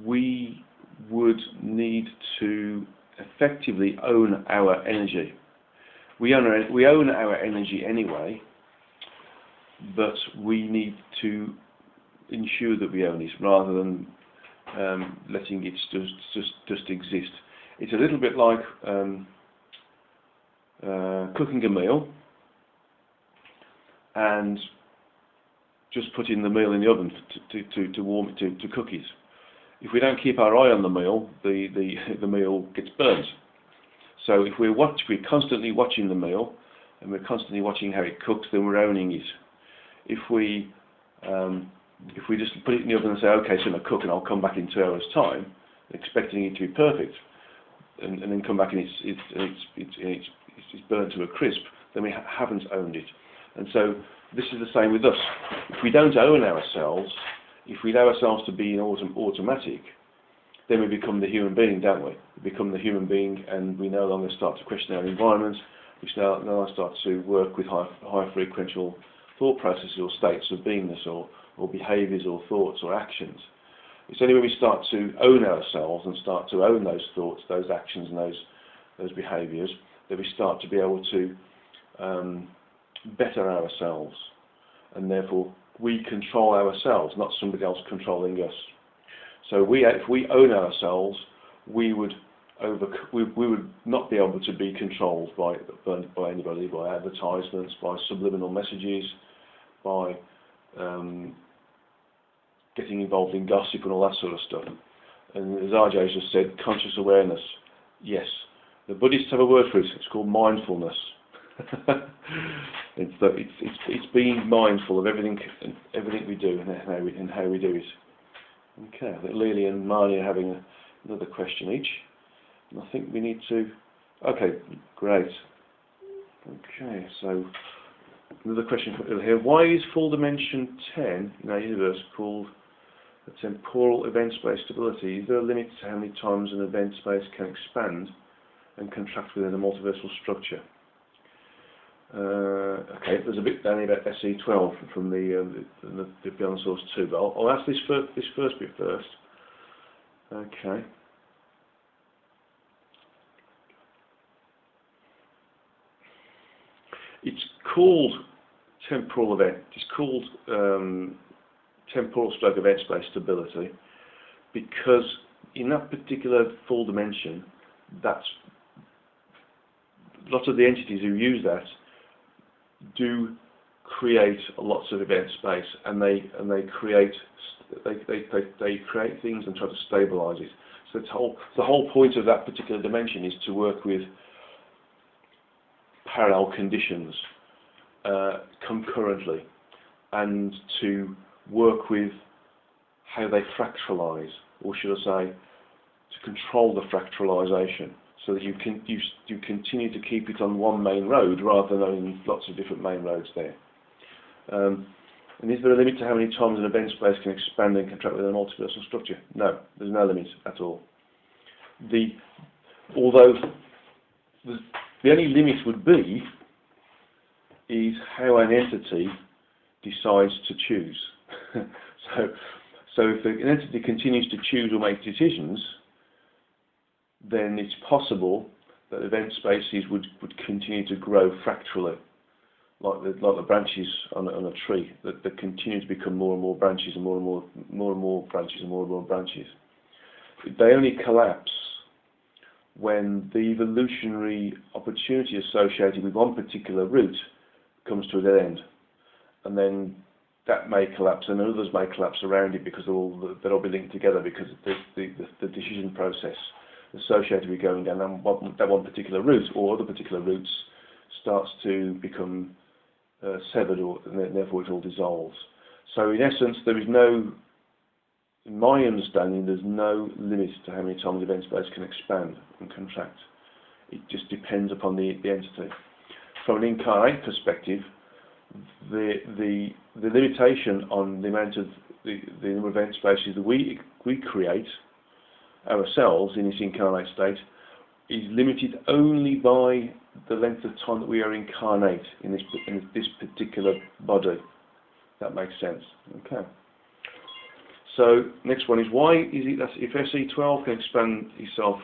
[SPEAKER 1] We would need to effectively own our energy. We own our energy anyway, but we need to ensure that we own it rather than letting it just exist. It's a little bit like cooking a meal and just putting the meal in the oven to warm it, to cook it. If we don't keep our eye on the meal, the meal gets burnt. So if we're constantly watching the meal and we're constantly watching how it cooks, then we're owning it. If we just put it in the oven and say, okay, it's going to cook and I'll come back in 2 hours' time, expecting it to be perfect, and then come back and it's burnt to a crisp, then we haven't owned it. And so this is the same with us. If we don't own ourselves, if we allow ourselves to be in automatic, then we become the human being, don't we? We become the human being, and we no longer start to question our environment. We now start to work with high frequential thought processes or states of beingness or behaviours or thoughts or actions. It's only when we start to own ourselves and start to own those thoughts, those actions and those behaviours that we start to be able to better ourselves, and therefore we control ourselves, not somebody else controlling us. So if we own ourselves, we would not be able to be controlled by anybody, by advertisements, by subliminal messages, by getting involved in gossip and all that sort of stuff. And as RJ just said, conscious awareness. Yes, the Buddhists have a word for it. It's called mindfulness. It's being mindful of everything we do and how we do it. Okay, I think Lily and Marnie are having another question each. And I think we need to... Okay, great. Okay, so another question here. Why is full dimension 10 in our universe called a temporal event space stability? Is there a limit to how many times an event space can expand and contract within a multiversal structure? Okay, there's a bit down here about SE12 from the Beyond Source 2, but I'll ask this first bit first. Okay. It's called temporal event. It's called temporal stroke event space stability because in that particular full dimension, that's lots of the entities who use that do create lots of event space, and they create things and try to stabilize it. So the whole point of that particular dimension is to work with parallel conditions concurrently, and to work with how they fractalize, or should I say, to control the fractalization, so that you continue to keep it on one main road rather than owning lots of different main roads there. And is there a limit to how many times an event space can expand and contract within a multiversal structure? No, there's no limit at all. Although the only limit would be is how an entity decides to choose. So if an entity continues to choose or make decisions, then it's possible that event spaces would continue to grow fractally, like the branches on a tree that continue to become more and more branches and more and more branches and more and more branches. They only collapse when the evolutionary opportunity associated with one particular route comes to a dead end, and then that may collapse, and others may collapse around it because they'll all be linked together because the decision process associated with going down that one particular route or other particular routes starts to become severed, and therefore it all dissolves. So in essence, there is no, in my understanding, there's no limit to how many times event space can expand and contract. It just depends upon the entity. from an incarnate perspective, the limitation on the amount of the number of event spaces that we create ourselves in this incarnate state is limited only by the length of time that we are incarnate in this particular body. That makes sense. Okay. So next one is, why is it that if SE12 can expand itself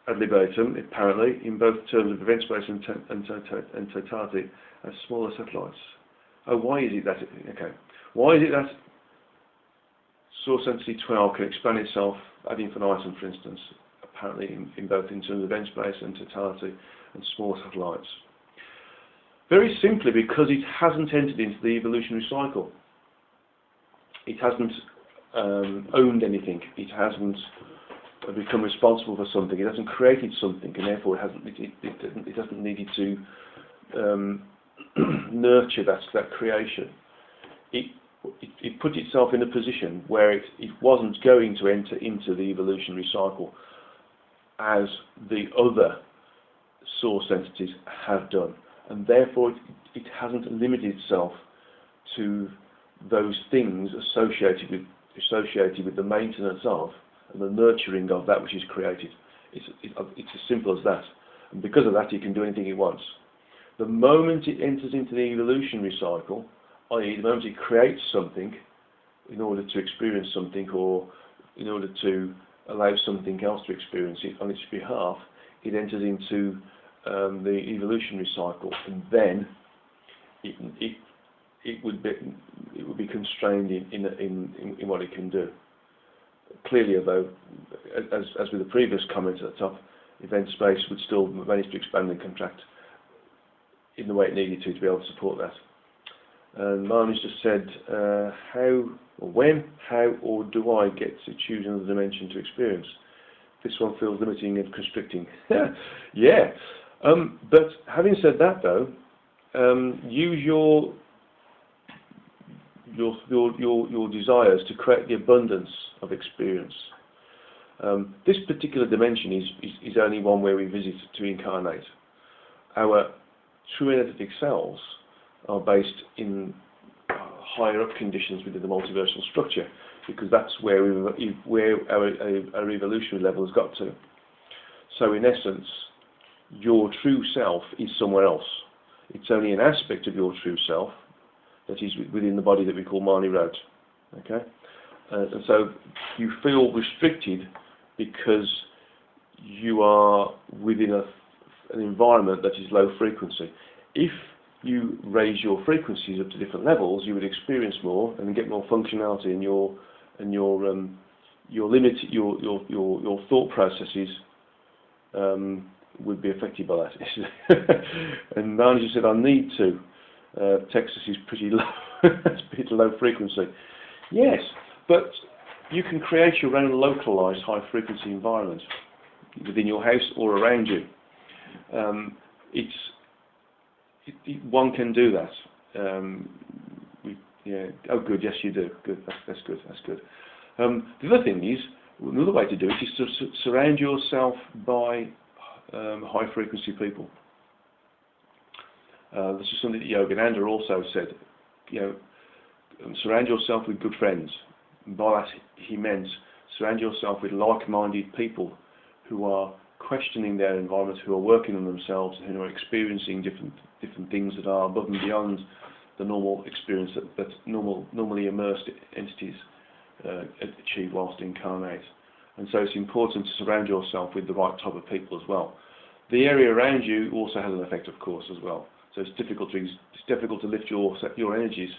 [SPEAKER 1] ad libitum, apparently, in both terms of event space and totality, as smaller satellites? Oh, why is it that? Okay. Why is it that source entity 12 can expand itself ad infinitum, for instance, apparently in both in terms of event space and totality and smaller satellites? Very simply because it hasn't entered into the evolutionary cycle. It hasn't owned anything. It hasn't become responsible for something. It hasn't created something, and therefore it hasn't needed to nurture that creation. It put itself in a position where it wasn't going to enter into the evolutionary cycle as the other source entities have done, and therefore it hasn't limited itself to those things associated with the maintenance of and the nurturing of that which is created. It's as simple as that, and because of that, it can do anything it wants. The moment it enters into the evolutionary cycle, i.e., the moment it creates something in order to experience something, or in order to allow something else to experience it on its behalf, it enters into the evolutionary cycle, and then it would be constrained in what it can do. Clearly, though, as with the previous comment at the top, event space would still manage to expand and contract in the way it needed to be able to support that. And Marnie's just said, how, or when, how, or do I get to choose another dimension to experience? This one feels limiting and constricting. Yeah. But having said that, though, use your desires to create the abundance of experience. This particular dimension is only one where we visit to incarnate. Our true energetic selves are based in higher up conditions within the multiversal structure, because that's where our evolutionary level has got to. So in essence, your true self is somewhere else. It's only an aspect of your true self that is within the body that we call Marnie wrote. Okay? And so you feel restricted because you are within an environment that is low frequency. If you raise your frequencies up to different levels, you would experience more and get more functionality, and your thought processes would be affected by that. And Marnie just said, I need to. Texas is pretty low. It's pretty low frequency. Yes, but you can create your own localized high frequency environment within your house or around you. One can do that. Oh, good. Yes, you do. Good. That's good. That's good. The other thing is, another way to do it is to surround yourself by high frequency people. This is something that Yogananda also said. Surround yourself with good friends. And by that he meant surround yourself with like-minded people who are questioning their environment, who are working on themselves, who are experiencing different things that are above and beyond the normal experience that normally immersed entities achieve whilst incarnate. And so it's important to surround yourself with the right type of people as well. The area around you also has an effect, of course, as well. So it's difficult to lift your energies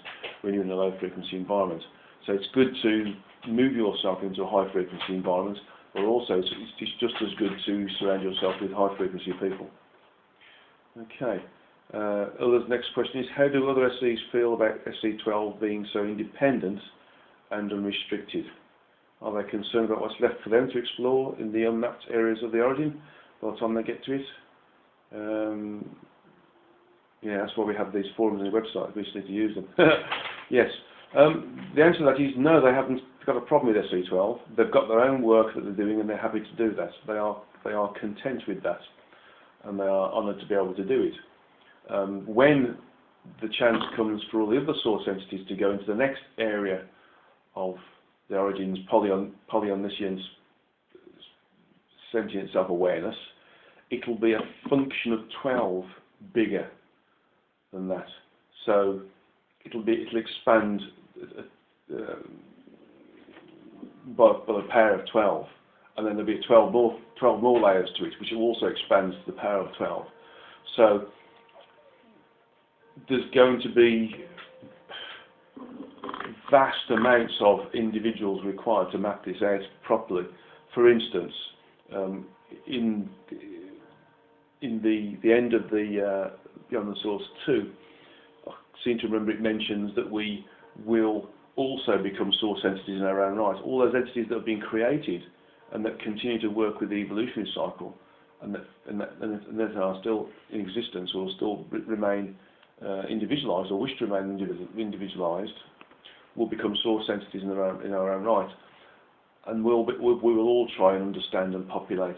[SPEAKER 1] when you're in a low frequency environment. So it's good to move yourself into a high frequency environment, but also it's just as good to surround yourself with high frequency people. Okay. Ulla's next question is, how do other SEs feel about SE12 being so independent and unrestricted? Are they concerned about what's left for them to explore in the unmapped areas of the origin by the time they get to it? Yeah, that's why we have these forums on the website. We just need to use them. Yes. The answer to that is no, they haven't got a problem with SE12. They've got their own work that they're doing, and they're happy to do that. They are content with that. and they are honoured to be able to do it. When the chance comes for all the other source entities to go into the next area of the origins, polyomniscience, sentient self-awareness, it'll be a function of 12 bigger than that. So it'll expand by the power of 12, and then there'll be 12 more layers to it, which will also expand to the power of 12. So there's going to be vast amounts of individuals required to map this out properly. For instance, in the end of the Beyond the Source 2, I seem to remember it mentions that we will also become source entities in our own right. All those entities that have been created and that continue to work with the evolutionary cycle and that are still in existence or still remain individualized or wish to remain individualized will become source entities in our own right, and we will all try and understand and populate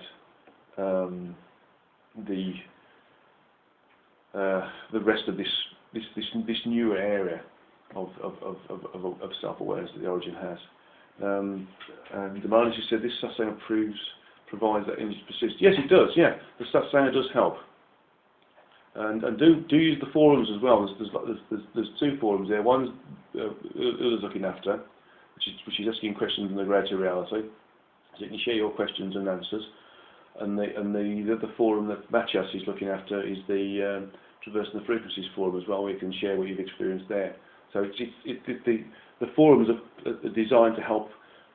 [SPEAKER 1] the rest of this newer area of self-awareness that the origin has. And the Maharishi said this Satsanga provides that energy to persist. Yes, it does. Yeah, the Satsanga does help. And do use the forums as well. There's two forums there. One's Ula's looking after, which is asking questions in the greater reality, so you can share your questions and answers. And the forum that Machias is looking after is the Traversing the Frequencies forum as well, where you can share what you've experienced there. So the forums are designed to help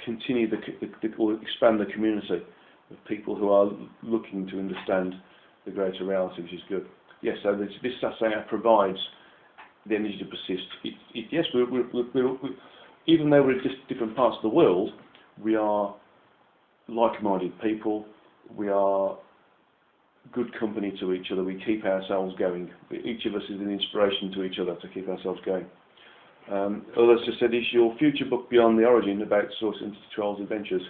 [SPEAKER 1] continue or expand the community of people who are looking to understand the greater reality, which is good. Yes, so this Satsanga provides the energy to persist. Yes, even though we're in different parts of the world, we are like-minded people. We are good company to each other. We keep ourselves going. Each of us is an inspiration to each other to keep ourselves going. Others just said, is your future book Beyond the Origin about Source Entity 12's adventures?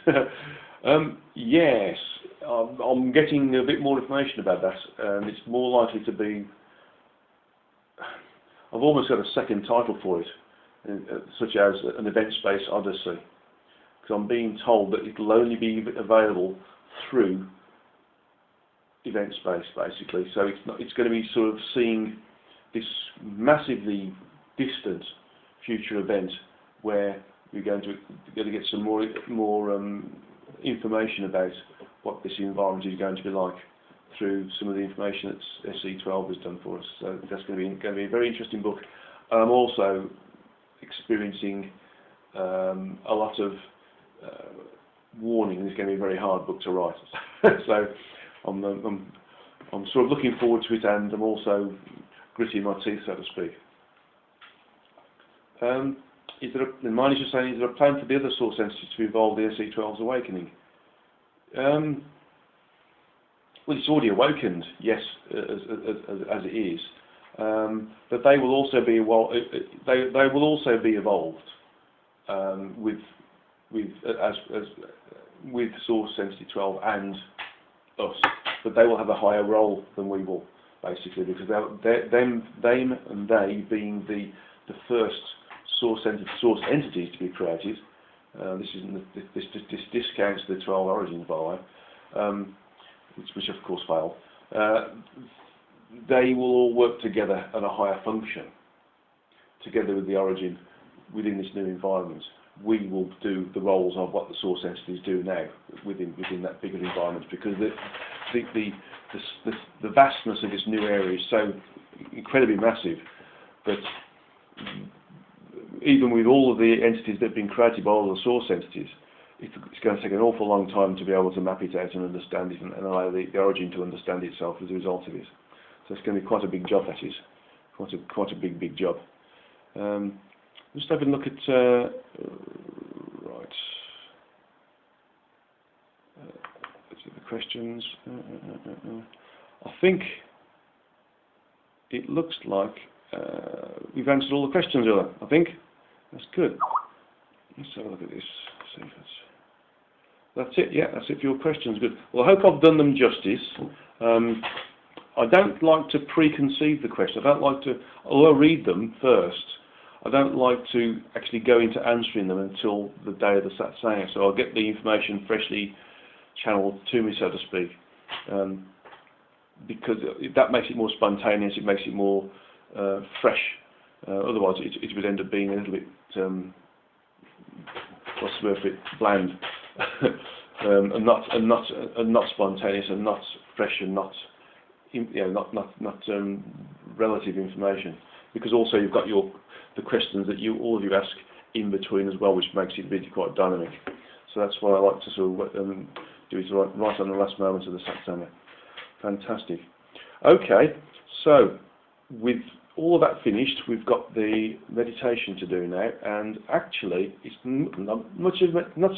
[SPEAKER 1] Yes, I'm getting a bit more information about that. It's more likely to be... I've almost got a second title for it, such as an event space odyssey, because I'm being told that it'll only be available through event space, basically. So it's going to be sort of seeing this massively distant future event where we're going to get some more information about what this environment is going to be like through some of the information that SC12 has done for us. So that's going to be a very interesting book. I'm also experiencing a lot of warning. It's going to be a very hard book to write. So I'm sort of looking forward to it, and I'm also gritting my teeth, so to speak. The Maharishi is saying, is there a plan for the other source entities to involve the SE12's awakening? Well, it's already awakened, yes, as it is, but they will also be evolved with Source Entity 12 and us, but they will have a higher role than we will, basically, because them and they being the first source entities to be created. This discounts the 12 origins, by the way, which of course fail. They will all work together at a higher function, together with the origin within this new environment. We will do the roles of what the source entities do now within that bigger environment, because the vastness of this new area is so incredibly massive that even with all of the entities that have been created by all the source entities, it's going to take an awful long time to be able to map it out and understand it and allow the origin to understand itself as a result of it. So it's going to be quite a big job, that is. Quite a big job. Just have a look at... right. Let's see the questions. I think it looks like we've answered all the questions, Ella. I think. That's good. Let's have a look at this. See if that's it. Yeah, that's it for your questions. Good. Well, I hope I've done them justice. I don't like to preconceive the question. I don't like to, although I read them first, I don't like to actually go into answering them until the day of the Satsanga. So I'll get the information freshly channeled to me, so to speak, because that makes it more spontaneous, it makes it more fresh. Otherwise it would end up being a little bit, what's the word for it, bland, and not spontaneous, and not fresh, and not relative information. Because also you've got the questions that all of you ask in between as well, which makes it really quite dynamic. So that's why I like to sort of do it right on the last moment of the Satsanga. Fantastic. Okay, so with all of that finished, we've got the meditation to do now, and actually it's not so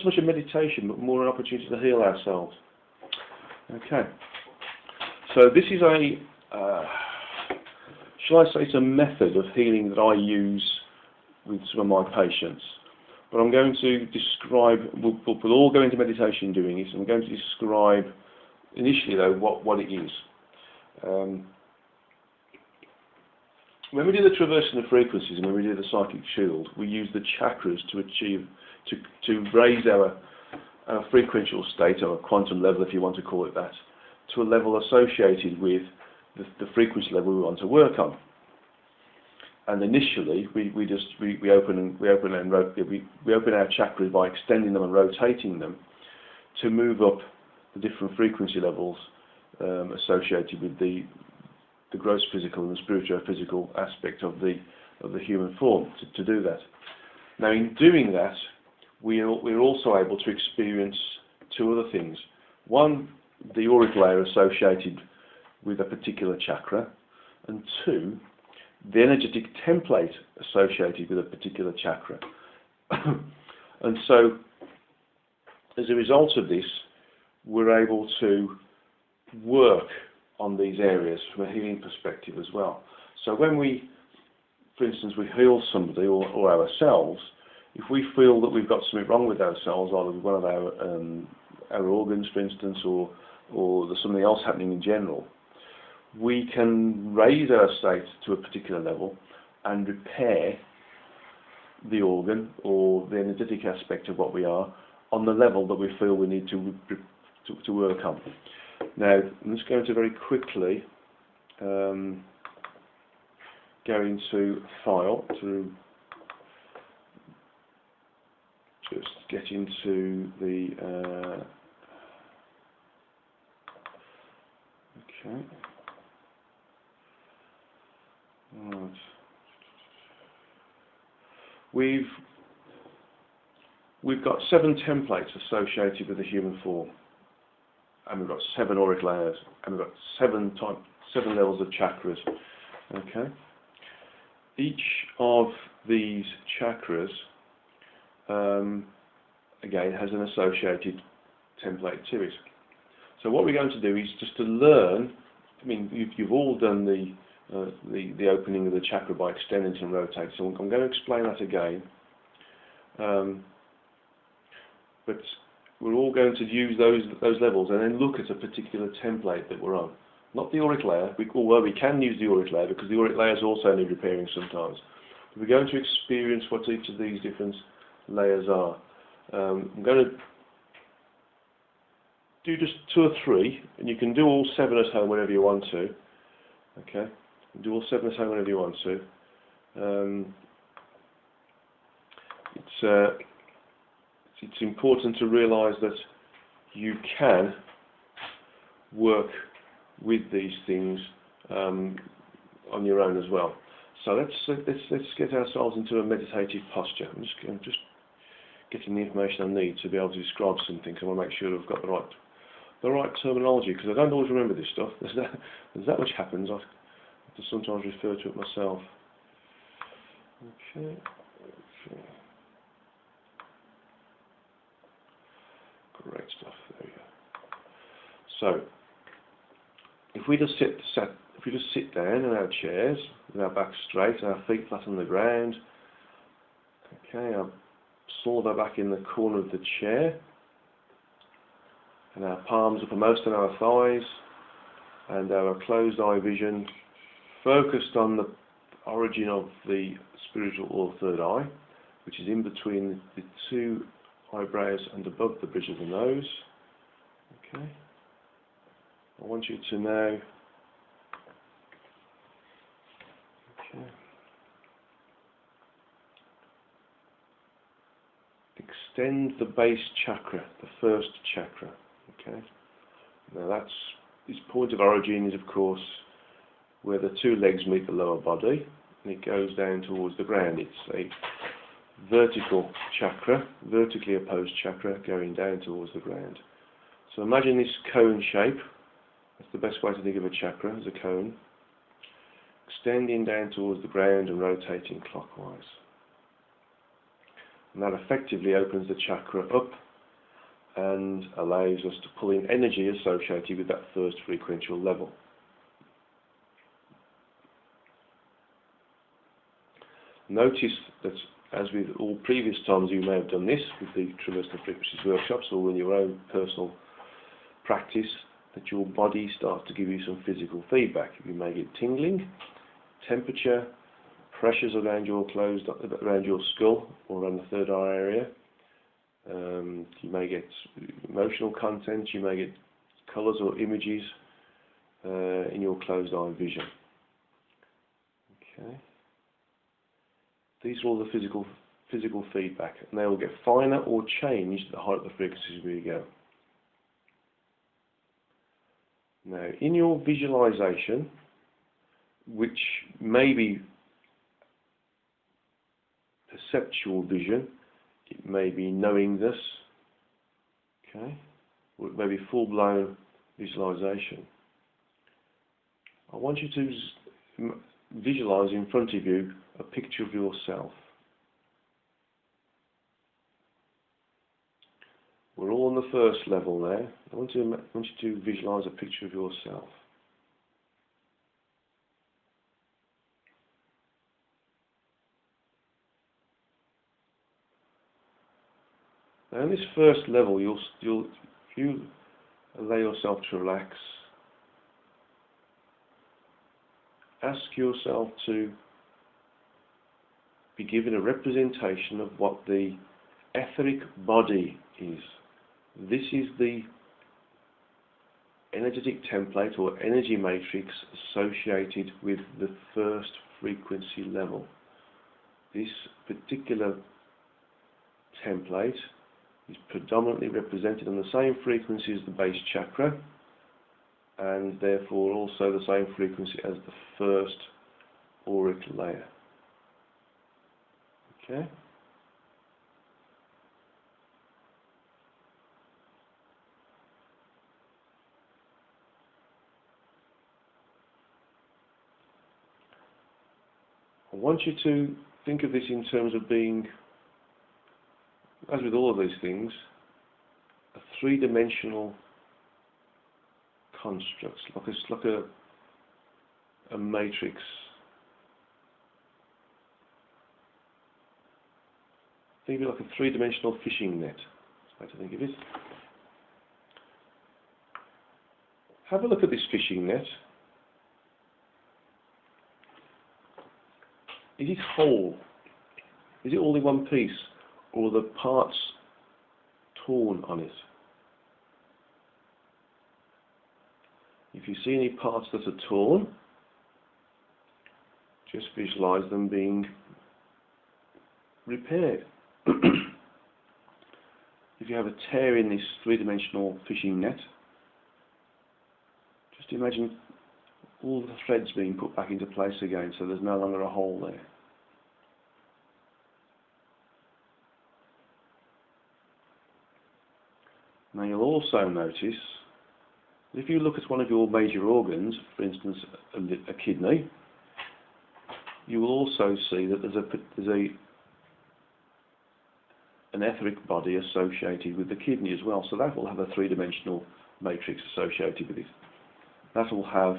[SPEAKER 1] much a meditation, but more an opportunity to heal ourselves. Okay, so this is shall I say it's a method of healing that I use with some of my patients. But I'm going to describe, we'll all go into meditation doing it, and I'm going to describe initially though what it is. When we do the traversing of frequencies and when we do the psychic shield, we use the chakras to raise our frequential state, or a quantum level if you want to call it that, to a level associated with the frequency level we want to work on. And initially, we open our chakras by extending them and rotating them to move up the different frequency levels associated with the gross physical and the spiritual physical aspect of the human form. To do that. Now, in doing that, we're also able to experience two other things. One, the auric layer associated with a particular chakra, and two, the energetic template associated with a particular chakra. And so, as a result of this, we're able to work on these areas from a healing perspective as well. So when we, for instance, we heal somebody or ourselves, if we feel that we've got something wrong with ourselves, either with one of our organs, for instance, or there's something else happening in general, we can raise our state to a particular level and repair the organ or the energetic aspect of what we are on the level that we feel we need to work on. Now, I'm just going to very quickly go into File to just get into the okay. Right. We've got 7 templates associated with the human form, and we've got 7 auric layers, and we've got 7 levels of chakras. Okay. Each of these chakras, again, has an associated template to it. So what we're going to do is just to learn. I mean, you've all done the opening of the chakra by extending and rotating. So I'm going to explain that again. But we're all going to use those levels and then look at a particular template that we're on. Not the auric layer, although we can use the auric layer because the auric layers also need repairing sometimes. But we're going to experience what each of these different layers are. I'm going to do just 2 or 3, and you can do all 7 at home whenever you want to. Okay, do all 7 at home whenever you want to. It's important to realise that you can work with these things on your own as well. So let's get ourselves into a meditative posture. I'm just getting the information I need to be able to describe something. So I want to make sure I've got the right terminology, because I don't always remember this stuff. There's that much happens. I have to sometimes refer to it myself. Okay. Great stuff. There we go. So, if we just sit down in our chairs with our back straight and our feet flat on the ground. Okay, our soles are back in the corner of the chair, and our palms uppermost on our thighs, and our closed eye vision focused on the origin of the spiritual or third eye, which is in between the two eyebrows and above the bridge of the nose. Okay. I want you to now extend the base chakra, the first chakra. Okay. Now that's its point of origin is of course where the two legs meet the lower body, and it goes down towards the ground. It's a vertical chakra, vertically opposed chakra going down towards the ground. So imagine this cone shape. That's the best way to think of a chakra, as a cone, extending down towards the ground and rotating clockwise. And that effectively opens the chakra up and allows us to pull in energy associated with that first frequential level. Notice that, as with all previous times you may have done this with the Traversal Frequencies workshops or in your own personal practice, that your body starts to give you some physical feedback. You may get tingling, temperature, pressures around your skull or around the third eye area. You may get emotional content. You may get colours or images in your closed eye vision. Okay. These are all the physical feedback, and they will get finer or change the height of the frequencies where you go. Now, in your visualization, which may be perceptual vision, it may be knowingness, okay, or it may be full-blown visualization. I want you to visualize in front of you a picture of yourself. We're all on the first level now. I want you to visualize a picture of yourself. Now, in this first level, you allow yourself to relax. Ask yourself to be given a representation of what the etheric body is. This is the energetic template or energy matrix associated with the first frequency level. This particular template is predominantly represented on the same frequency as the base chakra, and therefore also the same frequency as the first auric layer. Okay? I want you to think of this in terms of being, as with all of these things, a three-dimensional construct, like a matrix. Think of it like a three-dimensional fishing net. That's how to think of it. Have a look at this fishing net. Is it whole? Is it all in one piece? Or are the parts torn on it? If you see any parts that are torn, just visualize them being repaired. If you have a tear in this three-dimensional fishing net, just imagine all the threads being put back into place again, so there's no longer a hole there. Now you'll also notice, if you look at one of your major organs, for instance a kidney, you will also see that there's an etheric body associated with the kidney as well. So that will have a three-dimensional matrix associated with it. That will have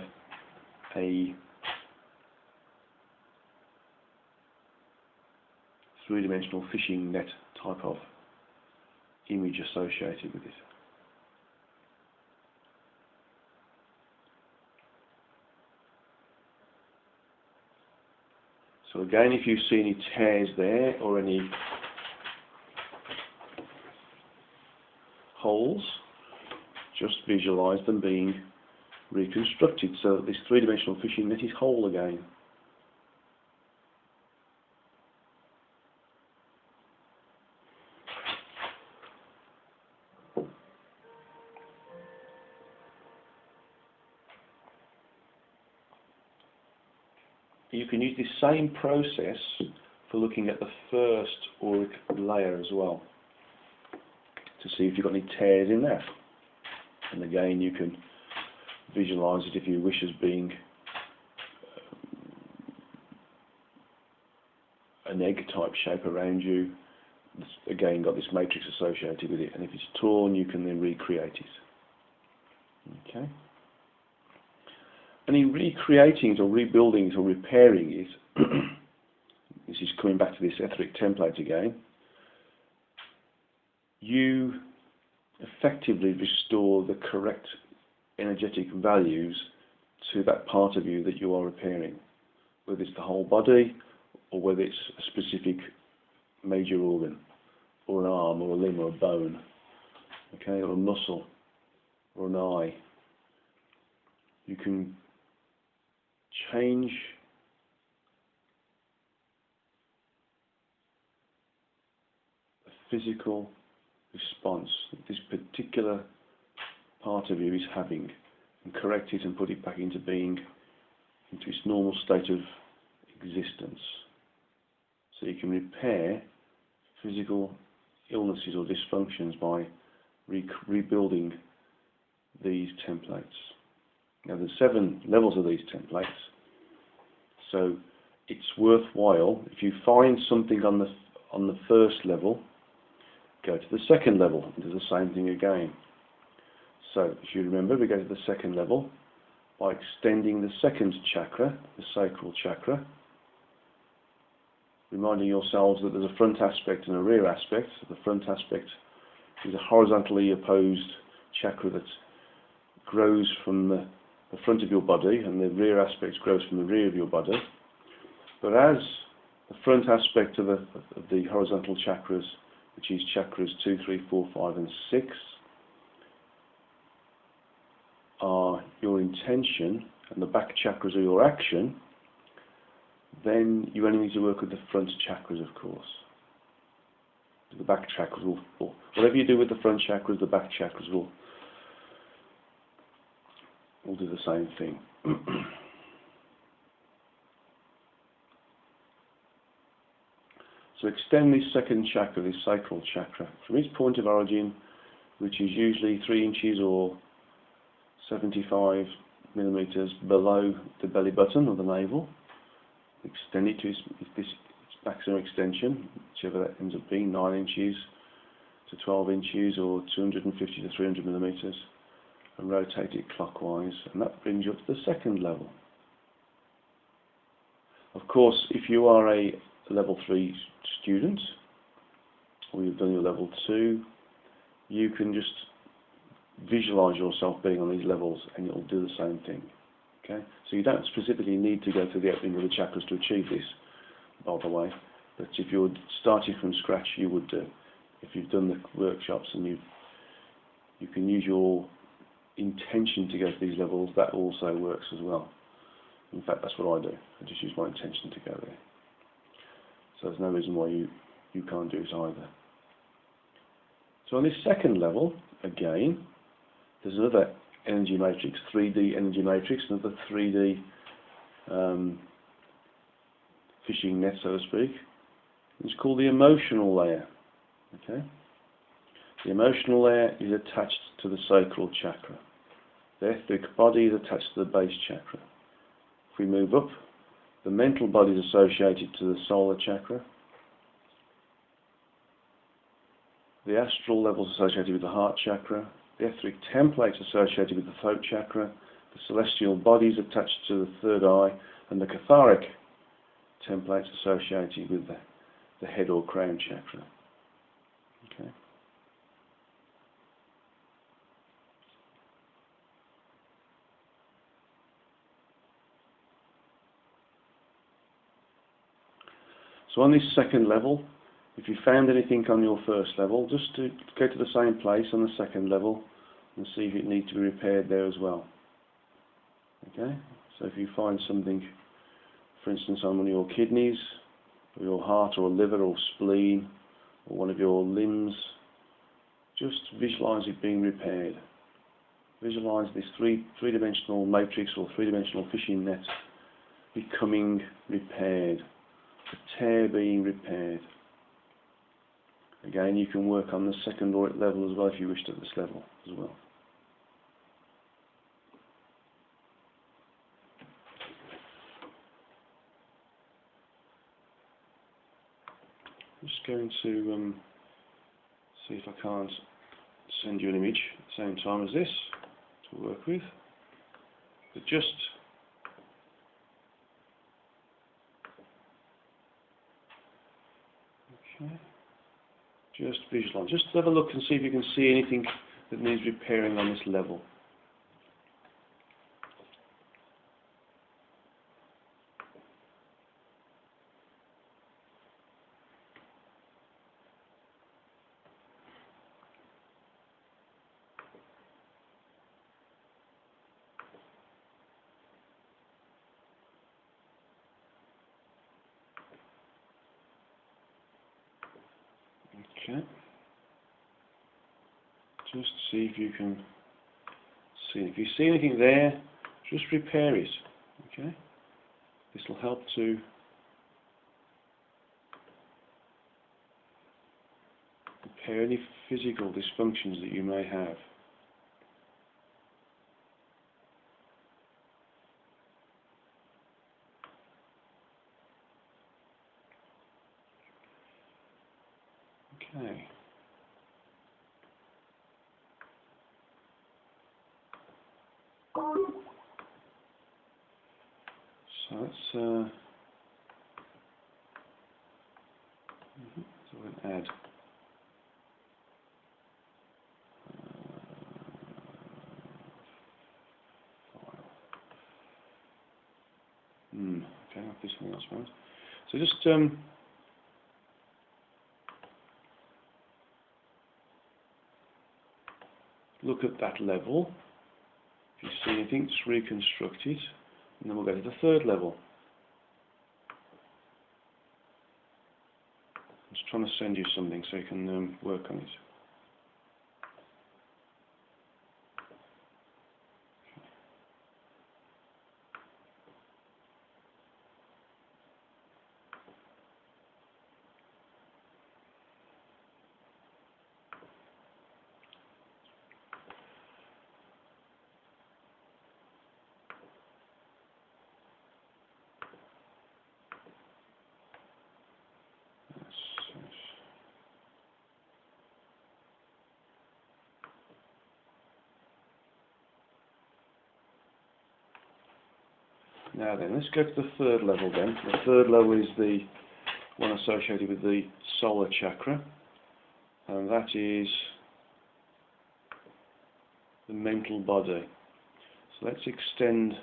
[SPEAKER 1] a three-dimensional fishing net type of image associated with it. So again, if you see any tears there or any holes, just visualise them being reconstructed so that this three-dimensional fishing net is whole again. You can use this same process for looking at the first auric layer as well, to see if you've got any tears in there. And again, you can visualise it if you wish as being an egg type shape around you. It's again got this matrix associated with it, and if it's torn you can then recreate it. Okay. And in recreating it or rebuilding it or repairing it, this is coming back to this etheric template again, you effectively restore the correct energetic values to that part of you that you are repairing, whether it's the whole body or whether it's a specific major organ, or an arm or a limb or a bone, okay, or a muscle or an eye. You can change the physical response that this particular part of you is having and correct it and put it back into being, into its normal state of existence. So you can repair physical illnesses or dysfunctions by rebuilding these templates. Now there's 7 levels of these templates, so it's worthwhile, if you find something on the first level, go to the second level and do the same thing again. So if you remember, we go to the second level by extending the second chakra, the sacral chakra, reminding yourselves that there's a front aspect and a rear aspect. The front aspect is a horizontally opposed chakra that grows from the front of your body, and the rear aspect grows from the rear of your body. But as the front aspect of the horizontal chakras, which is chakras 2, 3, 4, 5 and 6, are your intention, and the back chakras are your action, then you only need to work with the front chakras, of course. The back chakras will, whatever you do with the front chakras, the back chakras will do the same thing. So extend this second chakra, this sacral chakra, from its point of origin, which is usually 3 inches or 75 millimeters below the belly button or the navel. Extend it to its maximum extension, whichever that ends up being, 9 inches to 12 inches or 250 to 300 millimeters, and rotate it clockwise, and that brings you up to the second level. Of course, if you are a level 3 student, or you've done your level 2, you can just visualize yourself being on these levels and it'll do the same thing. Okay? So you don't specifically need to go to the opening of the chakras to achieve this, by the way, but if you're starting from scratch, you would do. If you've done the workshops and you can use your intention to go to these levels, that also works as well. In fact, that's what I do. I just use my intention to go there. So there's no reason why you can't do it either. So on this second level, again, there's another energy matrix, 3D energy matrix, another 3D fishing net, so to speak. It's called the emotional layer. Okay? The emotional layer is attached to the sacral chakra. The etheric body is attached to the base chakra. If we move up, the mental body is associated to the solar chakra. The astral level is associated with the heart chakra. The etheric template is associated with the throat chakra. The celestial body is attached to the third eye, and the catharic template is associated with the head or crown chakra. Okay. So on this second level, if you found anything on your first level, just to go to the same place on the second level and see if it needs to be repaired there as well. Okay, so if you find something, for instance, on one of your kidneys, or your heart or liver or spleen, or one of your limbs, just visualize it being repaired. Visualize this three-dimensional matrix or three-dimensional fishing net becoming repaired, the tear being repaired. Again, you can work on the second level as well if you wished at this level as well. I'm just going to see if I can't send you an image at the same time as this to work with. But just visualize. Just have a look and see if you can see anything that needs repairing on this level. Okay. Just see if you can see. If you see anything there, just repair it. Okay. This will help to repair any physical dysfunctions that you may have. Okay. So let's so we'll add file. Okay, I'll do something else first. So just look at that level. If you see anything, just reconstruct it, and then we'll go to the third level. I'm just trying to send you something so you can work on it. Now then, let's go to the third level then. The third level is the one associated with the solar chakra, and that is the mental body. So let's extend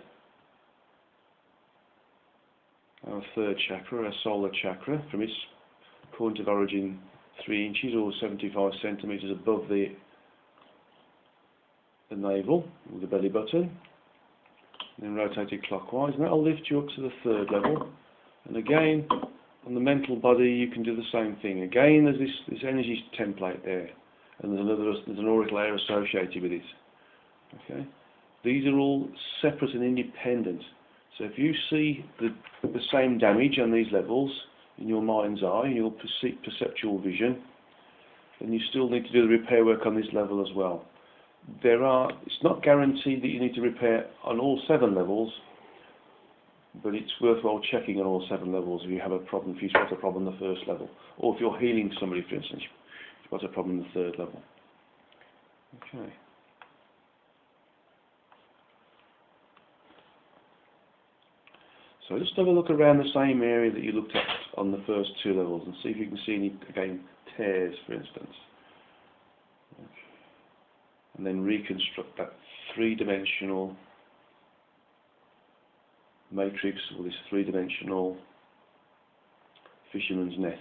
[SPEAKER 1] our third chakra, our solar chakra, from its point of origin 3 inches or 75 centimeters above the navel, or the belly button. Then rotate it clockwise, and that will lift you up to the third level. And again, on the mental body, you can do the same thing. Again, there's this energy template there, and there's an auric layer associated with it. Okay, these are all separate and independent. So if you see the same damage on these levels in your mind's eye, in your perceptual vision, then you still need to do the repair work on this level as well. It's not guaranteed that you need to repair on all 7 levels, but it's worthwhile checking on all 7 levels if you have a problem, if you've got a problem on the first level, or if you're healing somebody, for instance, you've got a problem on the third level. Okay. So just have a look around the same area that you looked at on the first 2 levels and see if you can see any, again, tears, for instance. Okay. And then reconstruct that 3-dimensional matrix, or this 3-dimensional fisherman's net.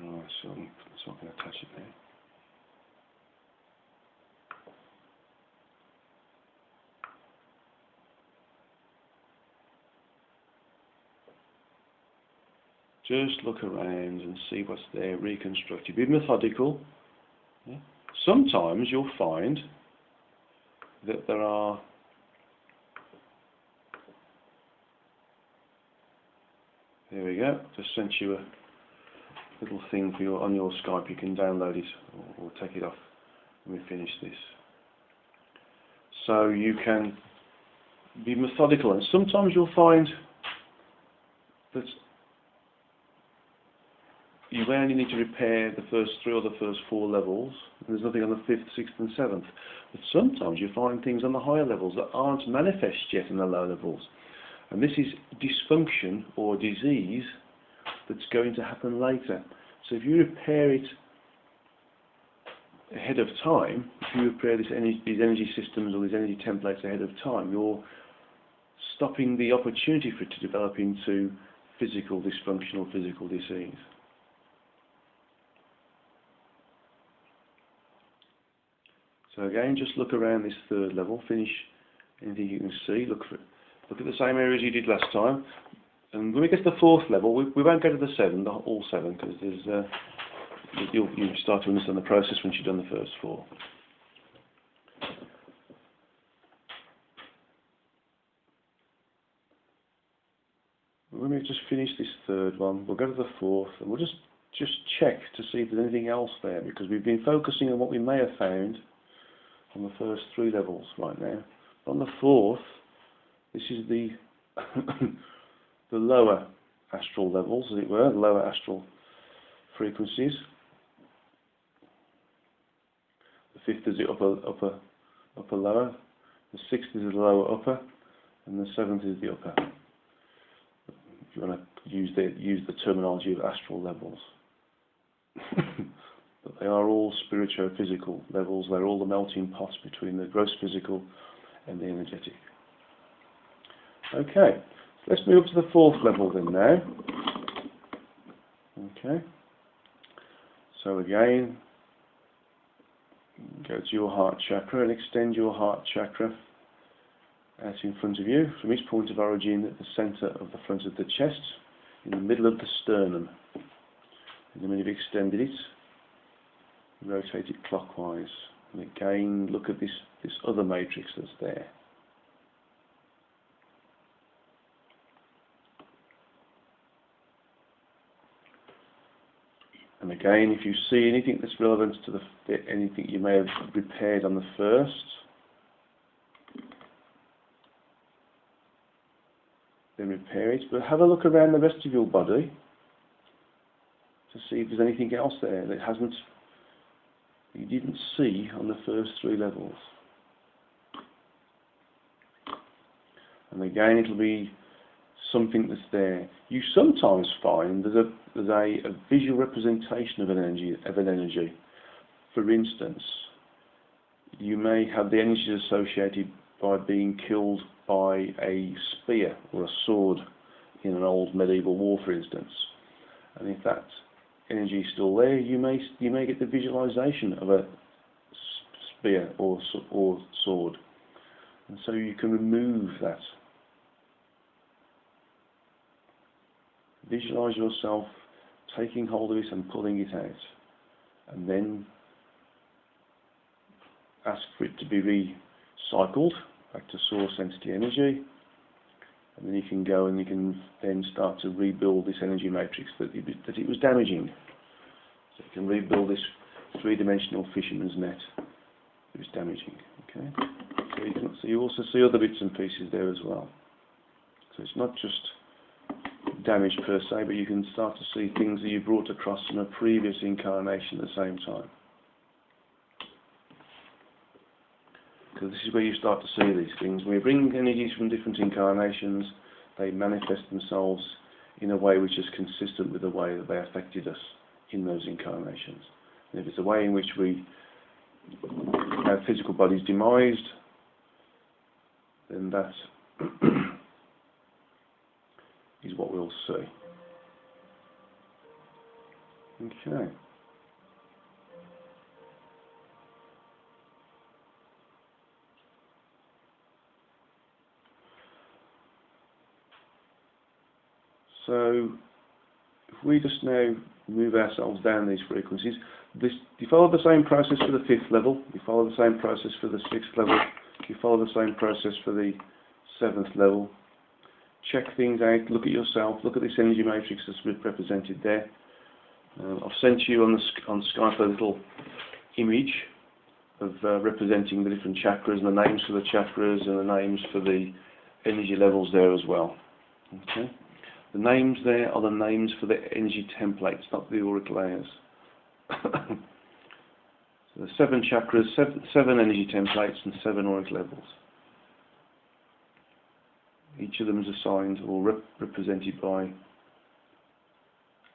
[SPEAKER 1] Alright, so I can attach it there. Just look around and see what's there, reconstruct it. Be methodical. Yeah. Sometimes you'll find that there are there we go, just sent you a little thing for on your Skype. You can download it or take it off when we finish this. So you can be methodical, and sometimes you'll find that you only need to repair the first 3 or the first 4 levels, and there's nothing on the 5th, 6th and 7th. But sometimes you find things on the higher levels that aren't manifest yet in the lower levels. And this is dysfunction or disease that's going to happen later. So if you repair it ahead of time, if you repair these energy systems or these energy templates ahead of time, you're stopping the opportunity for it to develop into physical dysfunction or physical disease. So again, just look around this 3rd level, finish anything you can see, look at the same areas you did last time, and when we get to the 4th level, we won't go to the 7, all 7, because there's you'll start to understand the process once you've done the first 4. When we just finish this 3rd one, we'll go to the 4th, and we'll just check to see if there's anything else there, because we've been focusing on what we may have found on the first 3 levels right now. On the 4th, this is the the lower astral levels, as it were, the lower astral frequencies. The 5th is the upper lower. The 6th is the lower upper, and the 7th is the upper. If you want to use the terminology of astral levels. But they are all spiritual-physical levels. They're all the melting pots between the gross physical and the energetic. Okay, so let's move up to the 4th level then now. Okay, so again, go to your heart chakra and extend your heart chakra out in front of you from its point of origin at the centre of the front of the chest, in the middle of the sternum. And then when you've extended it, rotate it clockwise, and again look at this other matrix that's there. And again, if you see anything that's relevant to anything you may have repaired on the 1st, then repair it. But have a look around the rest of your body to see if there's anything else there that you didn't see on the first 3 levels. And again, it'll be something that's there. You sometimes find there's a visual representation of an energy. For instance, you may have the energies associated by being killed by a spear or a sword in an old medieval war, for instance. And if that energy is still there, you may get the visualization of a spear or sword, and so you can remove that. Visualize yourself taking hold of it and pulling it out, and then ask for it to be recycled back to source entity energy, and then you can go and you can then start to rebuild this energy matrix that it was damaging. So you can rebuild this 3-dimensional fisherman's net that was damaging. Okay, so you also see other bits and pieces there as well. So it's not just damage per se, but you can start to see things that you brought across from a previous incarnation at the same time. because this is where you start to see these things. We bring energies from different incarnations, they manifest themselves in a way which is consistent with the way that they affected us in those incarnations. And if it's a way in which our physical body's demised, then that is what we'll see. Okay. So, if we just now move ourselves down these frequencies, you follow the same process for the 5th level, you follow the same process for the 6th level, you follow the same process for the 7th level. Check things out, look at yourself, look at this energy matrix that's represented there. I've sent you on Skype a little image of representing the different chakras and the names for the chakras and the names for the energy levels there as well. Okay. The names there are the names for the energy templates, not the auric layers. So the 7 chakras, 7 energy templates and 7 auric levels. Each of them is assigned or represented by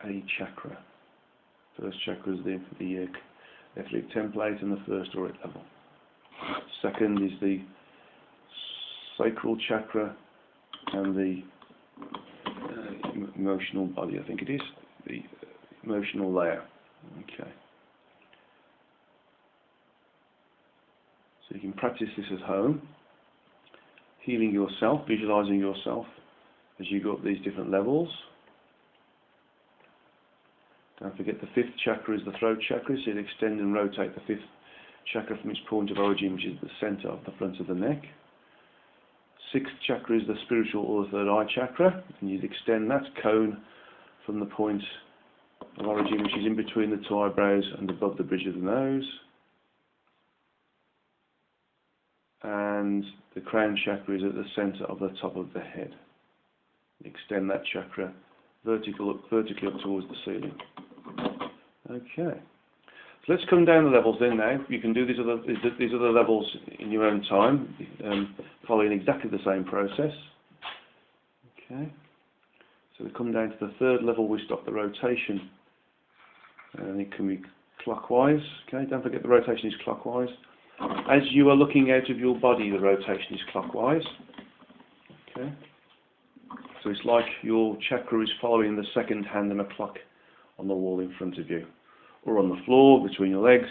[SPEAKER 1] a chakra. First chakra is the etheric template and the first auric level. Second is the sacral chakra and the emotional body, I think it is, the emotional layer. Okay. So you can practice this at home, healing yourself, visualizing yourself as you go up these different levels. Don't forget the 5th chakra is the throat chakra, so you extend and rotate the 5th chakra from its point of origin, which is the centre of the front of the neck. 6th chakra is the spiritual or the third eye chakra, and you'd extend that cone from the point of origin, which is in between the 2 eyebrows and above the bridge of the nose. And the crown chakra is at the centre of the top of the head. Extend that chakra vertically up towards the ceiling. Okay. So let's come down the levels then now. You can do these other levels in your own time, following exactly the same process. Okay. So we come down to the 3rd level, we stop the rotation. And it can be clockwise. Okay, don't forget the rotation is clockwise. As you are looking out of your body, the rotation is clockwise. Okay. So it's like your chakra is following the second hand in a clock on the wall in front of you, or on the floor between your legs,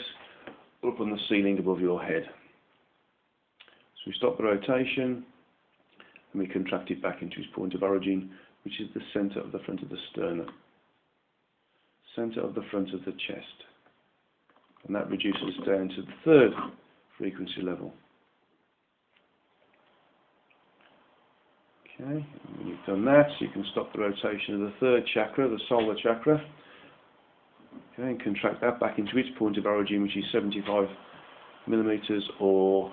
[SPEAKER 1] or up on the ceiling above your head. So we stop the rotation and we contract it back into its point of origin, which is the centre of the front of the sternum, centre of the front of the chest. And that reduces down to the 3rd frequency level. Okay, and when you've done that, you can stop the rotation of the 3rd chakra, the solar chakra. Okay, and contract that back into its point of origin, which is 75 millimeters or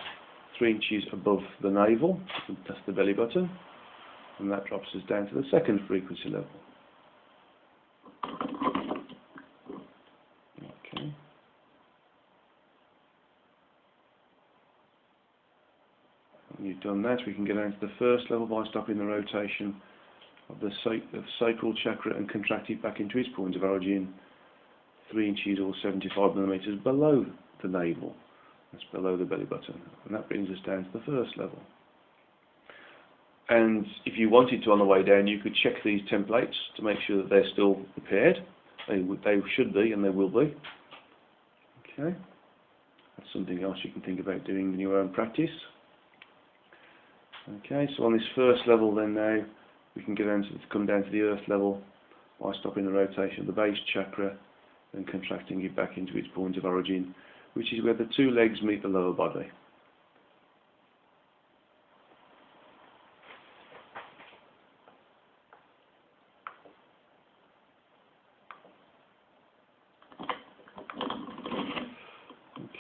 [SPEAKER 1] 3 inches above the navel. That's the belly button. And that drops us down to the 2nd frequency level. Okay. When you've done that, we can get down to the 1st level by stopping the rotation of the sacral chakra and contract it back into its point of origin, 3 inches or 75 millimeters below the navel. That's below the belly button. And that brings us down to the 1st level. And if you wanted to on the way down, you could check these templates to make sure that they're still prepared. They should be, and they will be. Okay. That's something else you can think about doing in your own practice. Okay, so on this 1st level then now, we can come down to the earth level by stopping the rotation of the base chakra and contracting it back into its point of origin, which is where the 2 legs meet the lower body.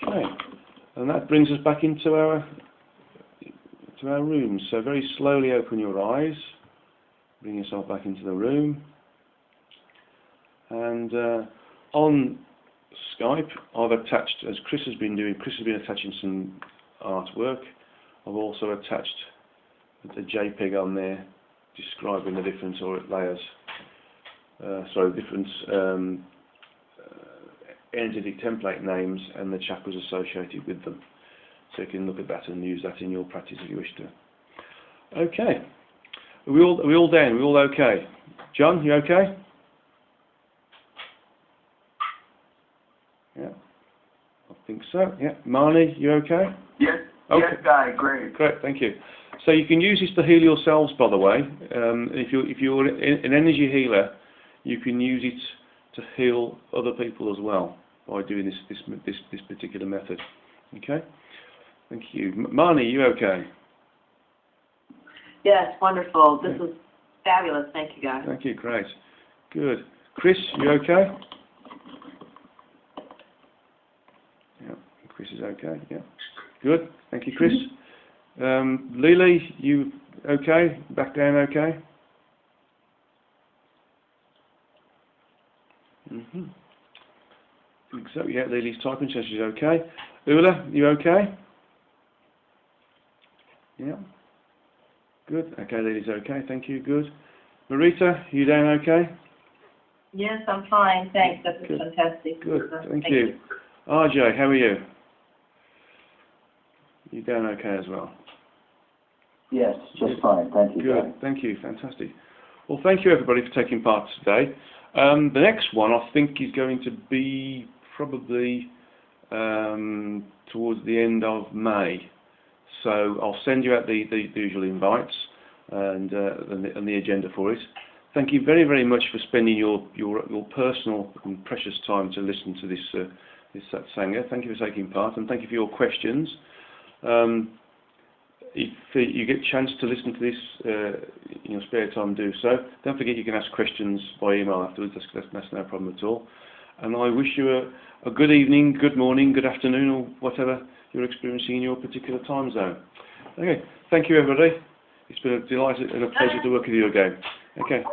[SPEAKER 1] Okay, and that brings us back into our room. So very slowly open your eyes, bring yourself back into the room, and on Skype I've attached, as Chris has been doing, Chris has been attaching some artwork. I've also attached a JPEG on there describing the different layers, different entity template names and the chakras associated with them. So you can look at that and use that in your practice if you wish to. Okay. Are we all down? Are we all okay? John, you okay? Yeah. I think so. Yeah. Marnie, you okay?
[SPEAKER 2] Yes.
[SPEAKER 1] Okay.
[SPEAKER 2] Yes, Guy. Great.
[SPEAKER 1] Great. Thank you. So you can use this to heal yourselves, by the way. If you're an energy healer, you can use it to heal other people as well by doing this particular method. Okay. Thank you. Marnie, you okay?
[SPEAKER 3] Yes, wonderful. This was fabulous. Thank you, guys.
[SPEAKER 1] Thank you. Great. Good. Chris, you okay? Yeah. Chris is okay. Yeah. Good. Thank you, Chris. Lily, you okay? Back down okay? Mm-hmm. I think so. Yeah, Lily's typing, so she's okay. Ula, you okay? Yeah. Good. Okay, Lily's okay. Thank you. Good. Marita, you down okay?
[SPEAKER 3] Yes, I'm fine. Thanks. That was
[SPEAKER 1] Good.
[SPEAKER 3] fantastic.
[SPEAKER 1] Good. Thank you. RJ, how are you? You down okay as well?
[SPEAKER 2] Yes, just fine. Thank you,
[SPEAKER 1] Good.
[SPEAKER 2] Guy.
[SPEAKER 1] Thank you. Fantastic. Well, thank you everybody for taking part today. The next one I think is going to be probably towards the end of May. So I'll send you out the usual invites and the agenda for it. Thank you very, very much for spending your personal and precious time to listen to this Satsanga. Thank you for taking part, and thank you for your questions. If you get a chance to listen to this in your spare time, do so. Don't forget you can ask questions by email afterwards. That's no problem at all. And I wish you a good evening, good morning, good afternoon, or whatever you're experiencing in your particular time zone. Okay, thank you everybody. It's been a delight and a pleasure to work with you again. Okay.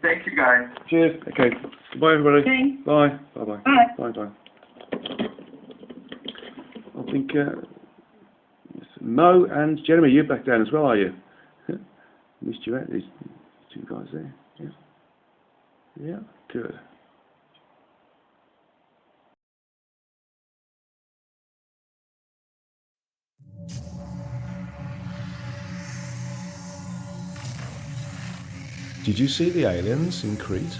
[SPEAKER 2] Thank you, Guy.
[SPEAKER 1] Cheers. Okay. Goodbye everybody.
[SPEAKER 3] Okay.
[SPEAKER 1] Bye. Bye bye.
[SPEAKER 3] Bye.
[SPEAKER 1] Bye bye. I think Mo and Jeremy, you're back down as well, are you? Missed you out. These two guys there. Yeah. Yeah. Good.
[SPEAKER 4] Did you see the aliens in Crete?